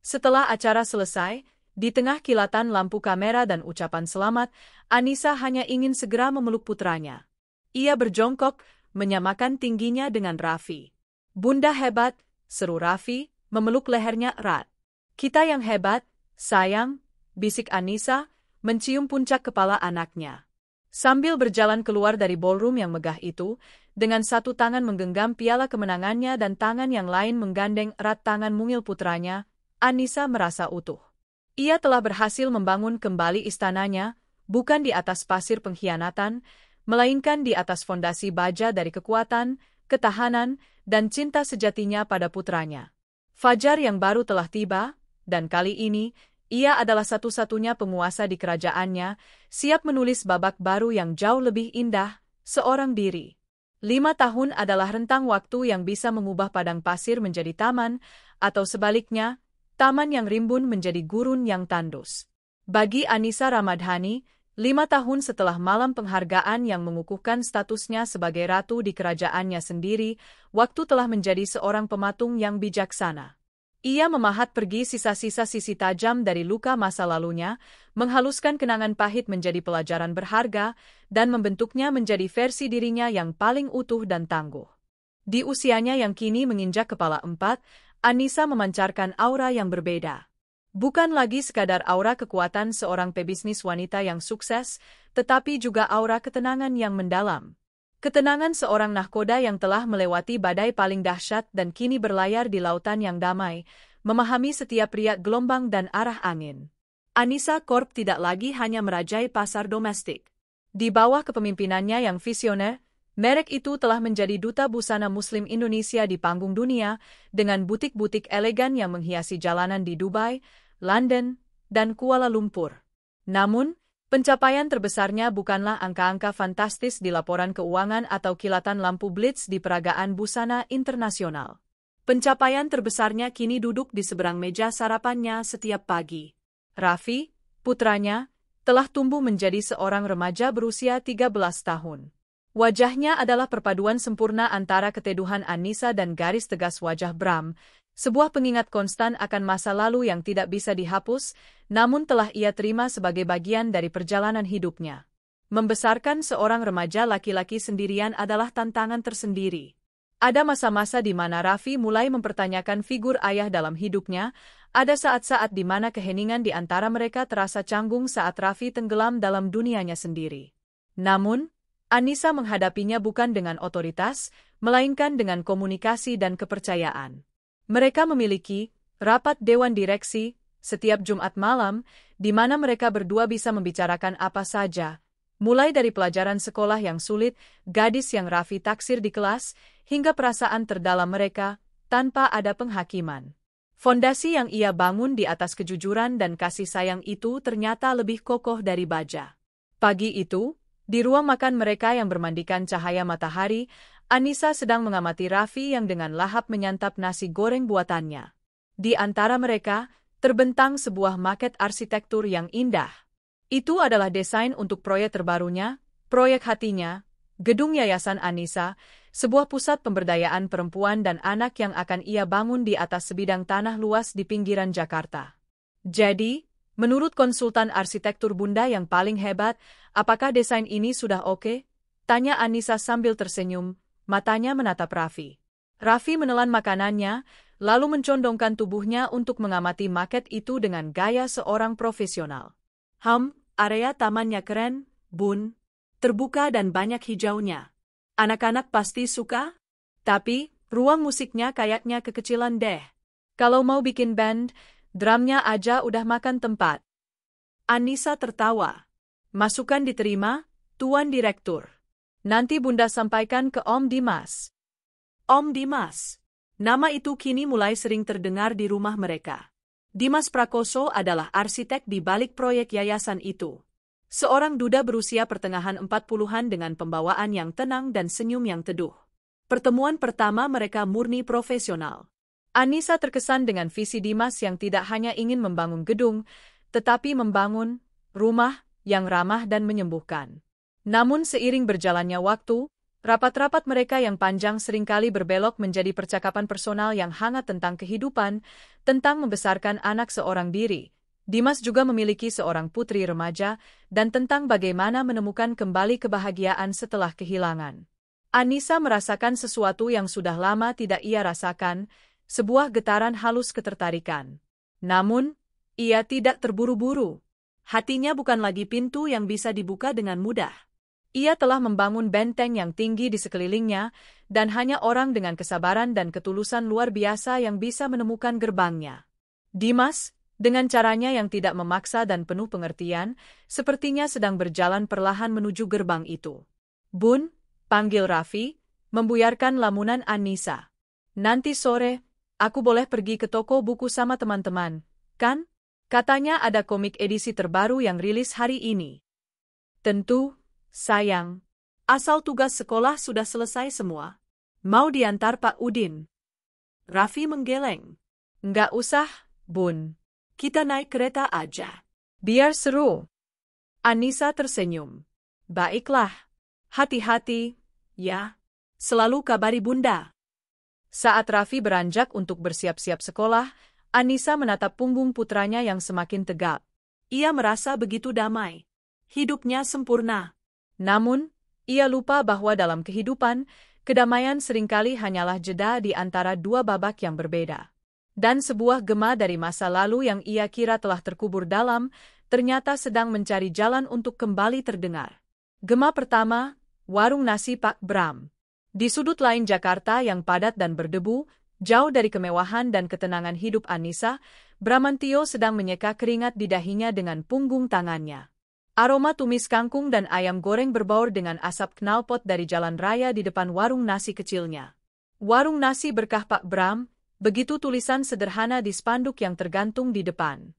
Setelah acara selesai, di tengah kilatan lampu kamera dan ucapan selamat, Anissa hanya ingin segera memeluk putranya. Ia berjongkok, menyamakan tingginya dengan Raffi. "Bunda hebat," seru Raffi, memeluk lehernya erat. "Kita yang hebat, sayang," bisik Anissa, mencium puncak kepala anaknya. Sambil berjalan keluar dari ballroom yang megah itu, dengan satu tangan menggenggam piala kemenangannya dan tangan yang lain menggandeng erat tangan mungil putranya, Anissa merasa utuh. Ia telah berhasil membangun kembali istananya, bukan di atas pasir pengkhianatan, melainkan di atas fondasi baja dari kekuatan, ketahanan, dan cinta sejatinya pada putranya. Fajar yang baru telah tiba, dan kali ini, ia adalah satu-satunya penguasa di kerajaannya, siap menulis babak baru yang jauh lebih indah, seorang diri. 5 tahun adalah rentang waktu yang bisa mengubah padang pasir menjadi taman, atau sebaliknya, taman yang rimbun menjadi gurun yang tandus. Bagi Anissa Ramadhani, 5 tahun setelah malam penghargaan yang mengukuhkan statusnya sebagai ratu di kerajaannya sendiri, waktu telah menjadi seorang pematung yang bijaksana. Ia memahat pergi sisa-sisa sisi tajam dari luka masa lalunya, menghaluskan kenangan pahit menjadi pelajaran berharga, dan membentuknya menjadi versi dirinya yang paling utuh dan tangguh. Di usianya yang kini menginjak kepala 4, Anissa memancarkan aura yang berbeda. Bukan lagi sekadar aura kekuatan seorang pebisnis wanita yang sukses, tetapi juga aura ketenangan yang mendalam. Ketenangan seorang nahkoda yang telah melewati badai paling dahsyat dan kini berlayar di lautan yang damai, memahami setiap riak gelombang dan arah angin. Anissa Corp tidak lagi hanya merajai pasar domestik. Di bawah kepemimpinannya yang visioner, Merek itu telah menjadi duta busana Muslim Indonesia di panggung dunia, dengan butik-butik elegan yang menghiasi jalanan di Dubai, London, dan Kuala Lumpur. Namun, pencapaian terbesarnya bukanlah angka-angka fantastis di laporan keuangan atau kilatan lampu blitz di peragaan busana internasional. Pencapaian terbesarnya kini duduk di seberang meja sarapannya setiap pagi. Raffi, putranya, telah tumbuh menjadi seorang remaja berusia 13 tahun. Wajahnya adalah perpaduan sempurna antara keteduhan Annisa dan garis tegas wajah Bram, sebuah pengingat konstan akan masa lalu yang tidak bisa dihapus, namun telah ia terima sebagai bagian dari perjalanan hidupnya. Membesarkan seorang remaja laki-laki sendirian adalah tantangan tersendiri. Ada masa-masa di mana Raffi mulai mempertanyakan figur ayah dalam hidupnya, ada saat-saat di mana keheningan di antara mereka terasa canggung saat Raffi tenggelam dalam dunianya sendiri. Namun, Annisa menghadapinya bukan dengan otoritas, melainkan dengan komunikasi dan kepercayaan. Mereka memiliki rapat dewan direksi setiap Jumat malam, di mana mereka berdua bisa membicarakan apa saja, mulai dari pelajaran sekolah yang sulit, gadis yang Raffi taksir di kelas, hingga perasaan terdalam mereka, tanpa ada penghakiman. Fondasi yang ia bangun di atas kejujuran dan kasih sayang itu ternyata lebih kokoh dari baja. Pagi itu, di ruang makan mereka yang bermandikan cahaya matahari, Annisa sedang mengamati Raffi yang dengan lahap menyantap nasi goreng buatannya. Di antara mereka, terbentang sebuah maket arsitektur yang indah. Itu adalah desain untuk proyek terbarunya, proyek hatinya, gedung Yayasan Annisa, sebuah pusat pemberdayaan perempuan dan anak yang akan ia bangun di atas sebidang tanah luas di pinggiran Jakarta. Jadi, menurut konsultan arsitektur Bunda yang paling hebat, apakah desain ini sudah oke? Tanya Annisa sambil tersenyum, matanya menatap Raffi. Raffi menelan makanannya, lalu mencondongkan tubuhnya untuk mengamati maket itu dengan gaya seorang profesional. Area tamannya keren, Bun. Terbuka dan banyak hijaunya. Anak-anak pasti suka? Tapi, ruang musiknya kayaknya kekecilan deh. Kalau mau bikin band, drumnya aja udah makan tempat. Annisa tertawa. Masukan diterima, Tuan Direktur. Nanti Bunda sampaikan ke Om Dimas. Om Dimas. Nama itu kini mulai sering terdengar di rumah mereka. Dimas Prakoso adalah arsitek di balik proyek yayasan itu. Seorang duda berusia pertengahan 40-an dengan pembawaan yang tenang dan senyum yang teduh. Pertemuan pertama mereka murni profesional. Annisa terkesan dengan visi Dimas yang tidak hanya ingin membangun gedung, tetapi membangun rumah yang ramah dan menyembuhkan. Namun seiring berjalannya waktu, rapat-rapat mereka yang panjang seringkali berbelok menjadi percakapan personal yang hangat tentang kehidupan, tentang membesarkan anak seorang diri. Dimas juga memiliki seorang putri remaja, dan tentang bagaimana menemukan kembali kebahagiaan setelah kehilangan. Annisa merasakan sesuatu yang sudah lama tidak ia rasakan, sebuah getaran halus ketertarikan. Namun, ia tidak terburu-buru. Hatinya bukan lagi pintu yang bisa dibuka dengan mudah. Ia telah membangun benteng yang tinggi di sekelilingnya, dan hanya orang dengan kesabaran dan ketulusan luar biasa yang bisa menemukan gerbangnya. Dimas, dengan caranya yang tidak memaksa dan penuh pengertian, sepertinya sedang berjalan perlahan menuju gerbang itu. Bun, panggil Raffi, membuyarkan lamunan Annisa. Nanti sore, aku boleh pergi ke toko buku sama teman-teman, kan? Katanya ada komik edisi terbaru yang rilis hari ini. Tentu, sayang. Asal tugas sekolah sudah selesai semua. Mau diantar Pak Udin? Raffi menggeleng. Nggak usah, Bun. Kita naik kereta aja. Biar seru. Annisa tersenyum. Baiklah. Hati-hati, ya. Selalu kabari Bunda. Saat Raffi beranjak untuk bersiap-siap sekolah, Annisa menatap punggung putranya yang semakin tegap. Ia merasa begitu damai. Hidupnya sempurna. Namun, ia lupa bahwa dalam kehidupan, kedamaian seringkali hanyalah jeda di antara dua babak yang berbeda. Dan sebuah gema dari masa lalu yang ia kira telah terkubur dalam, ternyata sedang mencari jalan untuk kembali terdengar. Gema pertama, warung nasi Pak Bram. Di sudut lain Jakarta yang padat dan berdebu, jauh dari kemewahan dan ketenangan hidup Annisa, Bramantio sedang menyeka keringat di dahinya dengan punggung tangannya. Aroma tumis kangkung dan ayam goreng berbaur dengan asap knalpot dari jalan raya di depan warung nasi kecilnya. Warung nasi berkah Pak Bram, begitu tulisan sederhana di spanduk yang tergantung di depan.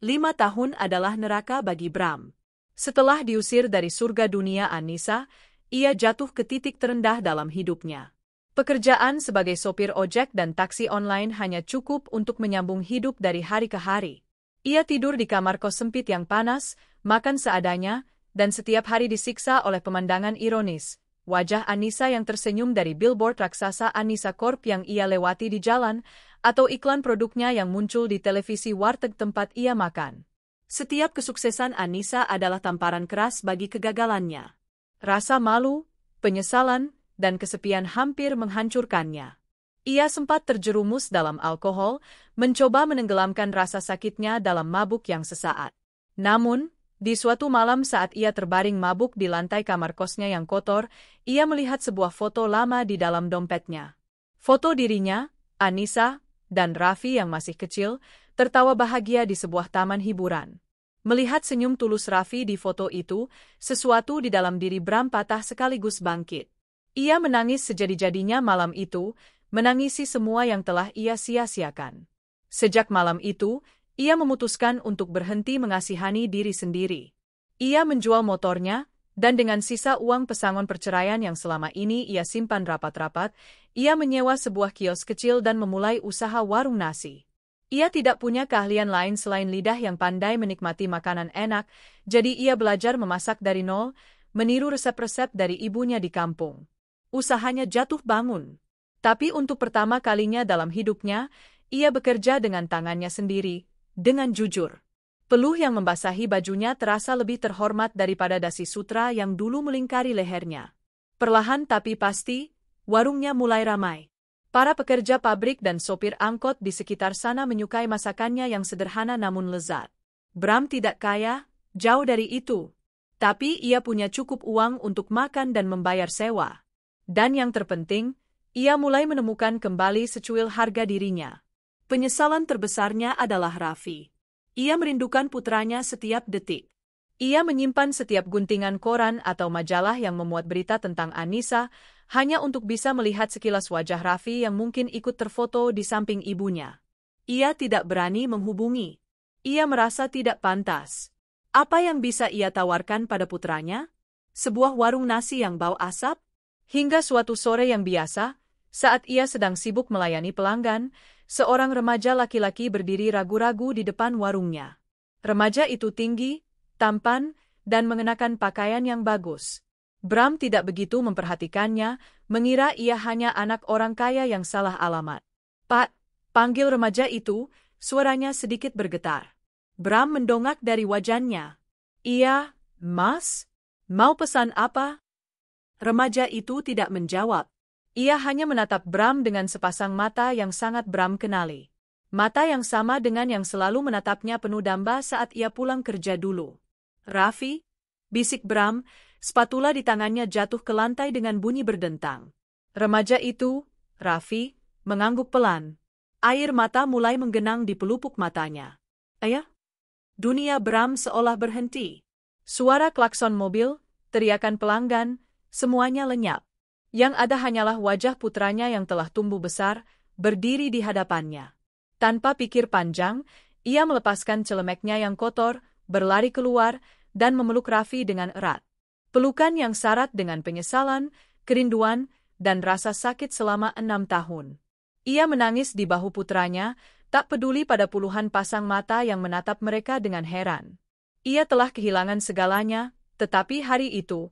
5 tahun adalah neraka bagi Bram. Setelah diusir dari surga dunia Anissa, ia jatuh ke titik terendah dalam hidupnya. Pekerjaan sebagai sopir ojek dan taksi online hanya cukup untuk menyambung hidup dari hari ke hari. Ia tidur di kamar kos sempit yang panas, makan seadanya, dan setiap hari disiksa oleh pemandangan ironis. Wajah Anissa yang tersenyum dari billboard raksasa Anissa Corp yang ia lewati di jalan, atau iklan produknya yang muncul di televisi warteg tempat ia makan. Setiap kesuksesan Anissa adalah tamparan keras bagi kegagalannya. Rasa malu, penyesalan, dan kesepian hampir menghancurkannya. Ia sempat terjerumus dalam alkohol, mencoba menenggelamkan rasa sakitnya dalam mabuk yang sesaat. Namun, di suatu malam saat ia terbaring mabuk di lantai kamar kosnya yang kotor, ia melihat sebuah foto lama di dalam dompetnya. Foto dirinya, Anissa, dan Raffi yang masih kecil, tertawa bahagia di sebuah taman hiburan. Melihat senyum tulus Raffi di foto itu, sesuatu di dalam diri Bram patah sekaligus bangkit. Ia menangis sejadi-jadinya malam itu, menangisi semua yang telah ia sia-siakan. Sejak malam itu, ia memutuskan untuk berhenti mengasihani diri sendiri. Ia menjual motornya, dan dengan sisa uang pesangon perceraian yang selama ini ia simpan rapat-rapat, ia menyewa sebuah kios kecil dan memulai usaha warung nasi. Ia tidak punya keahlian lain selain lidah yang pandai menikmati makanan enak, jadi ia belajar memasak dari nol, meniru resep-resep dari ibunya di kampung. Usahanya jatuh bangun. Tapi untuk pertama kalinya dalam hidupnya, ia bekerja dengan tangannya sendiri, dengan jujur. Peluh yang membasahi bajunya terasa lebih terhormat daripada dasi sutra yang dulu melingkari lehernya. Perlahan tapi pasti, warungnya mulai ramai. Para pekerja pabrik dan sopir angkot di sekitar sana menyukai masakannya yang sederhana namun lezat. Bram tidak kaya, jauh dari itu. Tapi ia punya cukup uang untuk makan dan membayar sewa. Dan yang terpenting, ia mulai menemukan kembali secuil harga dirinya. Penyesalan terbesarnya adalah Raffi. Ia merindukan putranya setiap detik. Ia menyimpan setiap guntingan koran atau majalah yang memuat berita tentang Anissa, hanya untuk bisa melihat sekilas wajah Raffi yang mungkin ikut terfoto di samping ibunya. Ia tidak berani menghubungi. Ia merasa tidak pantas. Apa yang bisa ia tawarkan pada putranya? Sebuah warung nasi yang bau asap? Hingga suatu sore yang biasa, saat ia sedang sibuk melayani pelanggan, seorang remaja laki-laki berdiri ragu-ragu di depan warungnya. Remaja itu tinggi, tampan, dan mengenakan pakaian yang bagus. Bram tidak begitu memperhatikannya, mengira ia hanya anak orang kaya yang salah alamat. "Pak," panggil remaja itu, suaranya sedikit bergetar. Bram mendongak dari wajannya. "Iya, Mas? Mau pesan apa?" Remaja itu tidak menjawab. Ia hanya menatap Bram dengan sepasang mata yang sangat Bram kenali. Mata yang sama dengan yang selalu menatapnya penuh damba saat ia pulang kerja dulu. "Raffi," bisik Bram, spatula di tangannya jatuh ke lantai dengan bunyi berdentang. Remaja itu, Raffi, mengangguk pelan. Air mata mulai menggenang di pelupuk matanya. "Ayah?" Dunia Bram seolah berhenti. Suara klakson mobil, teriakan pelanggan, semuanya lenyap. Yang ada hanyalah wajah putranya yang telah tumbuh besar, berdiri di hadapannya. Tanpa pikir panjang, ia melepaskan celemeknya yang kotor, berlari keluar, dan memeluk Raffi dengan erat. Pelukan yang syarat dengan penyesalan, kerinduan, dan rasa sakit selama 6 tahun. Ia menangis di bahu putranya, tak peduli pada puluhan pasang mata yang menatap mereka dengan heran. Ia telah kehilangan segalanya, tetapi hari itu,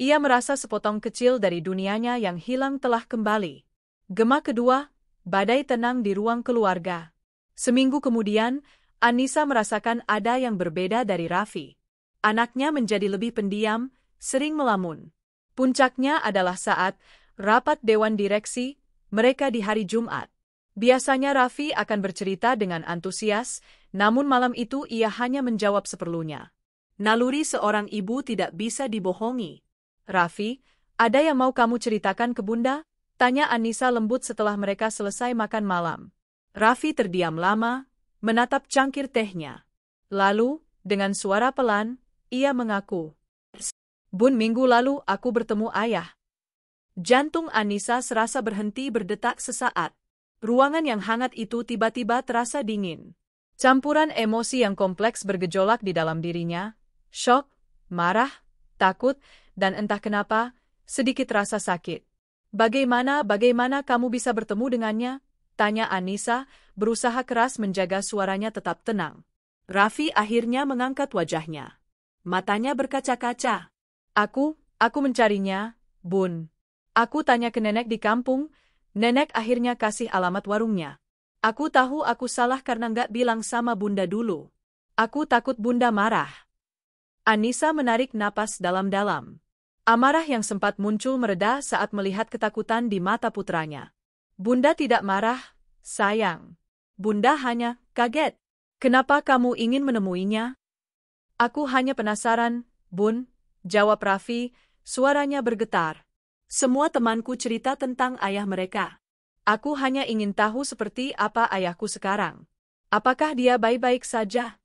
ia merasa sepotong kecil dari dunianya yang hilang telah kembali. Gema kedua, badai tenang di ruang keluarga. Seminggu kemudian, Anissa merasakan ada yang berbeda dari Raffi. Anaknya menjadi lebih pendiam, sering melamun. Puncaknya adalah saat rapat dewan direksi mereka di hari Jumat. Biasanya Raffi akan bercerita dengan antusias, namun malam itu ia hanya menjawab seperlunya. Naluri seorang ibu tidak bisa dibohongi. "Raffi, ada yang mau kamu ceritakan ke Bunda?" tanya Anissa lembut setelah mereka selesai makan malam. Raffi terdiam lama, menatap cangkir tehnya. Lalu, dengan suara pelan, ia mengaku. Bun, minggu lalu aku bertemu ayah. Jantung Anissa serasa berhenti berdetak sesaat. Ruangan yang hangat itu tiba-tiba terasa dingin. Campuran emosi yang kompleks bergejolak di dalam dirinya. Syok, marah, takut, dan entah kenapa, sedikit rasa sakit. Bagaimana kamu bisa bertemu dengannya? Tanya Anissa, berusaha keras menjaga suaranya tetap tenang. Raffi akhirnya mengangkat wajahnya. Matanya berkaca-kaca. Aku mencarinya, Bun. Aku tanya ke nenek di kampung, nenek akhirnya kasih alamat warungnya. Aku tahu aku salah karena nggak bilang sama Bunda dulu. Aku takut Bunda marah. Anissa menarik napas dalam-dalam. Amarah yang sempat muncul mereda saat melihat ketakutan di mata putranya. Bunda tidak marah, sayang. Bunda hanya kaget. Kenapa kamu ingin menemuinya? Aku hanya penasaran, Bun, jawab Raffi, suaranya bergetar. Semua temanku cerita tentang ayah mereka. Aku hanya ingin tahu seperti apa ayahku sekarang. Apakah dia baik-baik saja?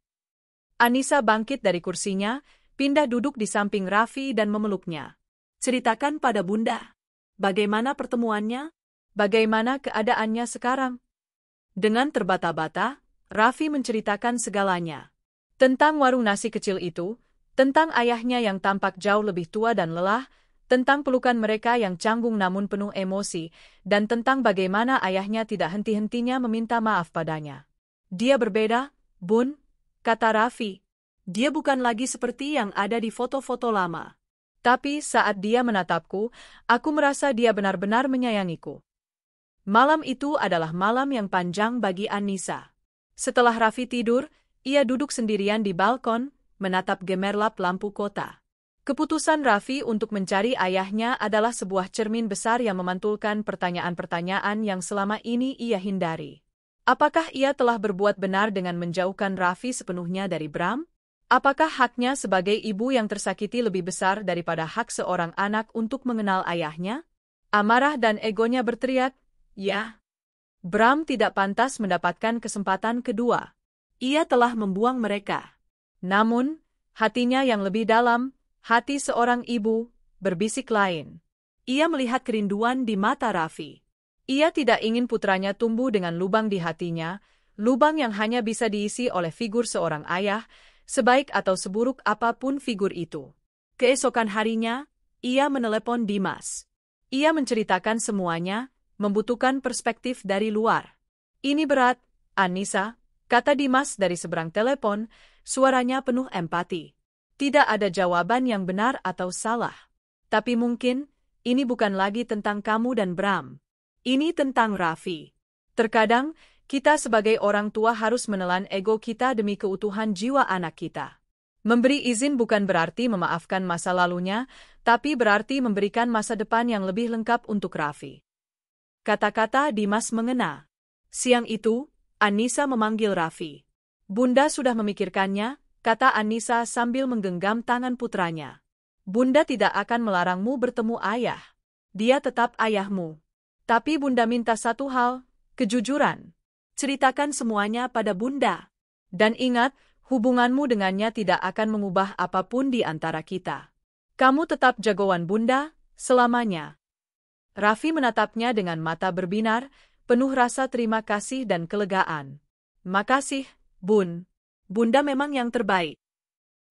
Anissa bangkit dari kursinya, pindah duduk di samping Raffi dan memeluknya. Ceritakan pada Bunda. Bagaimana pertemuannya? Bagaimana keadaannya sekarang? Dengan terbata-bata, Raffi menceritakan segalanya. Tentang warung nasi kecil itu, tentang ayahnya yang tampak jauh lebih tua dan lelah, tentang pelukan mereka yang canggung namun penuh emosi, dan tentang bagaimana ayahnya tidak henti-hentinya meminta maaf padanya. Dia berbeda, Bun, kata Raffi. Dia bukan lagi seperti yang ada di foto-foto lama. Tapi saat dia menatapku, aku merasa dia benar-benar menyayangiku. Malam itu adalah malam yang panjang bagi Anissa. Setelah Raffi tidur, ia duduk sendirian di balkon, menatap gemerlap lampu kota. Keputusan Raffi untuk mencari ayahnya adalah sebuah cermin besar yang memantulkan pertanyaan-pertanyaan yang selama ini ia hindari. Apakah ia telah berbuat benar dengan menjauhkan Raffi sepenuhnya dari Bram? Apakah haknya sebagai ibu yang tersakiti lebih besar daripada hak seorang anak untuk mengenal ayahnya? Amarah dan egonya berteriak, ya. Bram tidak pantas mendapatkan kesempatan kedua. Ia telah membuang mereka. Namun, hatinya yang lebih dalam, hati seorang ibu, berbisik lain. Ia melihat kerinduan di mata Raffi. Ia tidak ingin putranya tumbuh dengan lubang di hatinya, lubang yang hanya bisa diisi oleh figur seorang ayah, sebaik atau seburuk apapun figur itu. Keesokan harinya, ia menelepon Dimas. Ia menceritakan semuanya, membutuhkan perspektif dari luar. Ini berat, Anissa, kata Dimas dari seberang telepon, suaranya penuh empati. Tidak ada jawaban yang benar atau salah. Tapi mungkin, ini bukan lagi tentang kamu dan Bram. Ini tentang Raffi. Terkadang, kita sebagai orang tua harus menelan ego kita demi keutuhan jiwa anak kita. Memberi izin bukan berarti memaafkan masa lalunya, tapi berarti memberikan masa depan yang lebih lengkap untuk Raffi. Kata-kata Dimas mengena. Siang itu, Anissa memanggil Raffi. Bunda sudah memikirkannya, kata Anissa sambil menggenggam tangan putranya. Bunda tidak akan melarangmu bertemu ayah. Dia tetap ayahmu. Tapi Bunda minta satu hal, kejujuran. Ceritakan semuanya pada Bunda. Dan ingat, hubunganmu dengannya tidak akan mengubah apapun di antara kita. Kamu tetap jagoan Bunda, selamanya. Raffi menatapnya dengan mata berbinar, penuh rasa terima kasih dan kelegaan. Makasih, Bun. Bunda memang yang terbaik.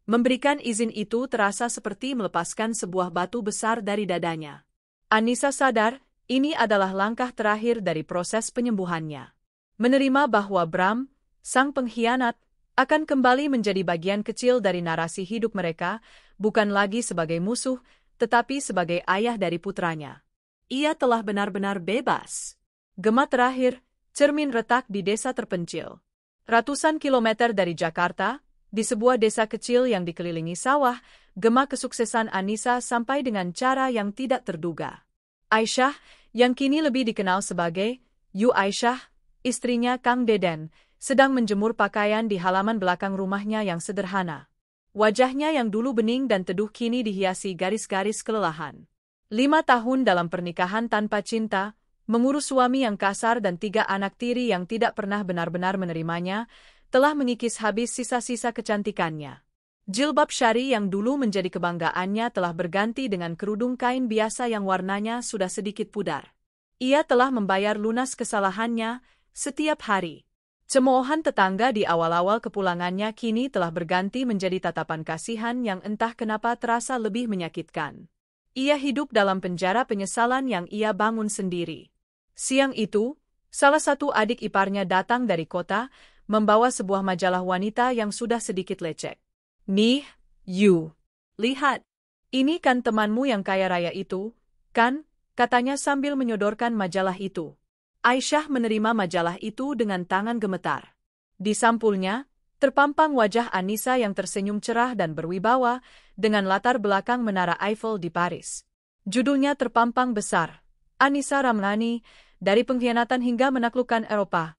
Memberikan izin itu terasa seperti melepaskan sebuah batu besar dari dadanya. Anissa sadar, ini adalah langkah terakhir dari proses penyembuhannya. Menerima bahwa Bram, sang pengkhianat, akan kembali menjadi bagian kecil dari narasi hidup mereka, bukan lagi sebagai musuh, tetapi sebagai ayah dari putranya. Ia telah benar-benar bebas. Gema terakhir, cermin retak di desa terpencil. Ratusan kilometer dari Jakarta, di sebuah desa kecil yang dikelilingi sawah, gema kesuksesan Anissa sampai dengan cara yang tidak terduga. Aisyah, yang kini lebih dikenal sebagai Yu Aisyah, istrinya Kang Deden, sedang menjemur pakaian di halaman belakang rumahnya yang sederhana. Wajahnya yang dulu bening dan teduh kini dihiasi garis-garis kelelahan. 5 tahun dalam pernikahan tanpa cinta, mengurus suami yang kasar dan 3 anak tiri yang tidak pernah benar-benar menerimanya, telah mengikis habis sisa-sisa kecantikannya. Jilbab syari yang dulu menjadi kebanggaannya telah berganti dengan kerudung kain biasa yang warnanya sudah sedikit pudar. Ia telah membayar lunas kesalahannya setiap hari. Cemoohan tetangga di awal-awal kepulangannya kini telah berganti menjadi tatapan kasihan yang entah kenapa terasa lebih menyakitkan. Ia hidup dalam penjara penyesalan yang ia bangun sendiri. Siang itu, salah satu adik iparnya datang dari kota, membawa sebuah majalah wanita yang sudah sedikit lecek. "Nih, you. Lihat. Ini kan temanmu yang kaya raya itu, kan?" katanya sambil menyodorkan majalah itu. Aisyah menerima majalah itu dengan tangan gemetar. Di sampulnya, terpampang wajah Anissa yang tersenyum cerah dan berwibawa dengan latar belakang Menara Eiffel di Paris. Judulnya terpampang besar, Anissa Ramlani, dari pengkhianatan hingga menaklukkan Eropa.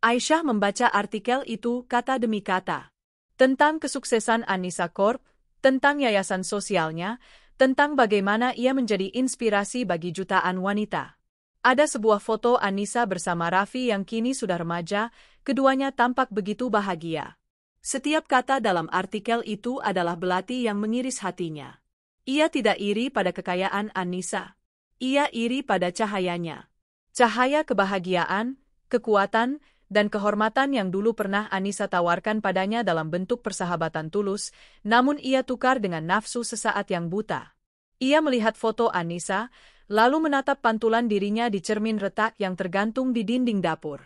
Aisyah membaca artikel itu kata demi kata. Tentang kesuksesan Anissa Corp, tentang yayasan sosialnya, tentang bagaimana ia menjadi inspirasi bagi jutaan wanita. Ada sebuah foto Anissa bersama Raffi yang kini sudah remaja, keduanya tampak begitu bahagia. Setiap kata dalam artikel itu adalah belati yang mengiris hatinya. Ia tidak iri pada kekayaan Anissa. Ia iri pada cahayanya. Cahaya kebahagiaan, kekuatan, dan kehormatan yang dulu pernah Anissa tawarkan padanya dalam bentuk persahabatan tulus, namun ia tukar dengan nafsu sesaat yang buta. Ia melihat foto Anissa, lalu menatap pantulan dirinya di cermin retak yang tergantung di dinding dapur.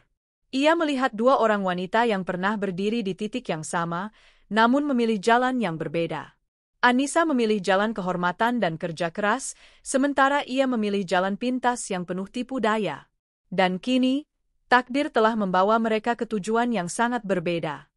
Ia melihat dua orang wanita yang pernah berdiri di titik yang sama, namun memilih jalan yang berbeda. Anissa memilih jalan kehormatan dan kerja keras, sementara ia memilih jalan pintas yang penuh tipu daya. Dan kini, takdir telah membawa mereka ke tujuan yang sangat berbeda.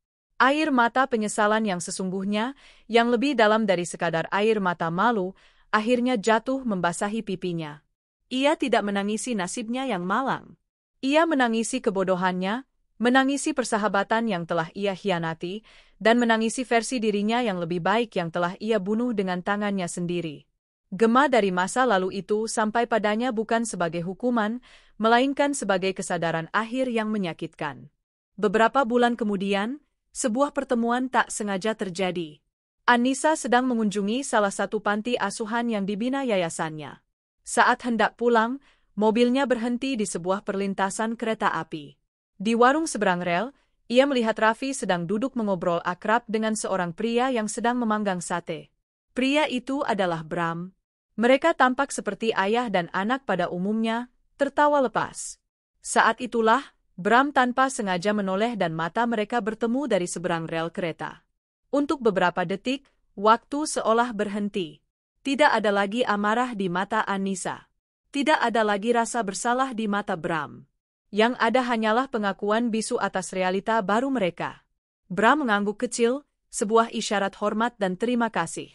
Air mata penyesalan yang sesungguhnya, yang lebih dalam dari sekadar air mata malu, akhirnya jatuh membasahi pipinya. Ia tidak menangisi nasibnya yang malang. Ia menangisi kebodohannya, menangisi persahabatan yang telah ia khianati, dan menangisi versi dirinya yang lebih baik yang telah ia bunuh dengan tangannya sendiri. Gema dari masa lalu itu sampai padanya bukan sebagai hukuman, melainkan sebagai kesadaran akhir yang menyakitkan. Beberapa bulan kemudian, sebuah pertemuan tak sengaja terjadi. Anissa sedang mengunjungi salah satu panti asuhan yang dibina yayasannya. Saat hendak pulang, mobilnya berhenti di sebuah perlintasan kereta api. Di warung seberang rel, ia melihat Raffi sedang duduk mengobrol akrab dengan seorang pria yang sedang memanggang sate. Pria itu adalah Bram. Mereka tampak seperti ayah dan anak pada umumnya, tertawa lepas. Saat itulah, Bram tanpa sengaja menoleh dan mata mereka bertemu dari seberang rel kereta. Untuk beberapa detik, waktu seolah berhenti. Tidak ada lagi amarah di mata Anissa. Tidak ada lagi rasa bersalah di mata Bram. Yang ada hanyalah pengakuan bisu atas realita baru mereka. Bram mengangguk kecil, sebuah isyarat hormat dan terima kasih.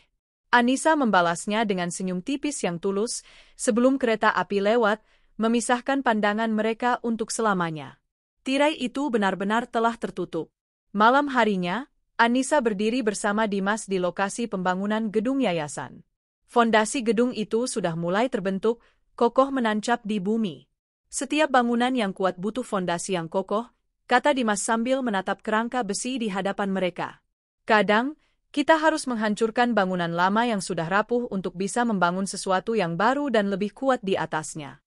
Anissa membalasnya dengan senyum tipis yang tulus, sebelum kereta api lewat, memisahkan pandangan mereka untuk selamanya. Tirai itu benar-benar telah tertutup. Malam harinya, Anissa berdiri bersama Dimas di lokasi pembangunan gedung yayasan. Fondasi gedung itu sudah mulai terbentuk, kokoh menancap di bumi. Setiap bangunan yang kuat butuh fondasi yang kokoh, kata Dimas sambil menatap kerangka besi di hadapan mereka. Kadang, kita harus menghancurkan bangunan lama yang sudah rapuh untuk bisa membangun sesuatu yang baru dan lebih kuat di atasnya.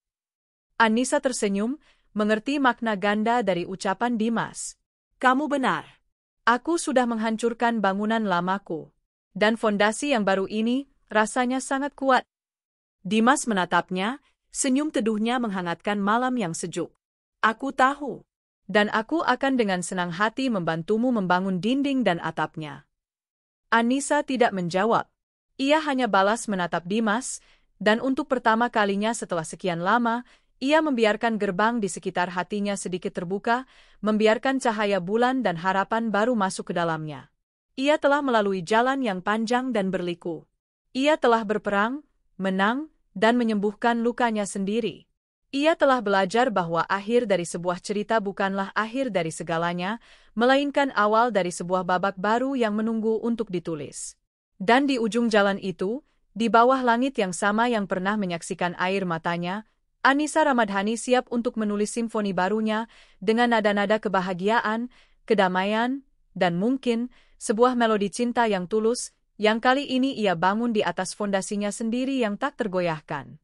Anissa tersenyum, mengerti makna ganda dari ucapan Dimas. Kamu benar. Aku sudah menghancurkan bangunan lamaku. Dan fondasi yang baru ini, rasanya sangat kuat. Dimas menatapnya, senyum teduhnya menghangatkan malam yang sejuk. Aku tahu. Dan aku akan dengan senang hati membantumu membangun dinding dan atapnya. Anissa tidak menjawab. Ia hanya balas menatap Dimas, dan untuk pertama kalinya setelah sekian lama, ia membiarkan gerbang di sekitar hatinya sedikit terbuka, membiarkan cahaya bulan dan harapan baru masuk ke dalamnya. Ia telah melalui jalan yang panjang dan berliku. Ia telah berperang, menang, dan menyembuhkan lukanya sendiri. Ia telah belajar bahwa akhir dari sebuah cerita bukanlah akhir dari segalanya, melainkan awal dari sebuah babak baru yang menunggu untuk ditulis. Dan di ujung jalan itu, di bawah langit yang sama yang pernah menyaksikan air matanya, Anissa Ramadhani siap untuk menulis simfoni barunya dengan nada-nada kebahagiaan, kedamaian, dan mungkin Sebuah melodi cinta yang tulus, yang kali ini ia bangun di atas fondasinya sendiri yang tak tergoyahkan.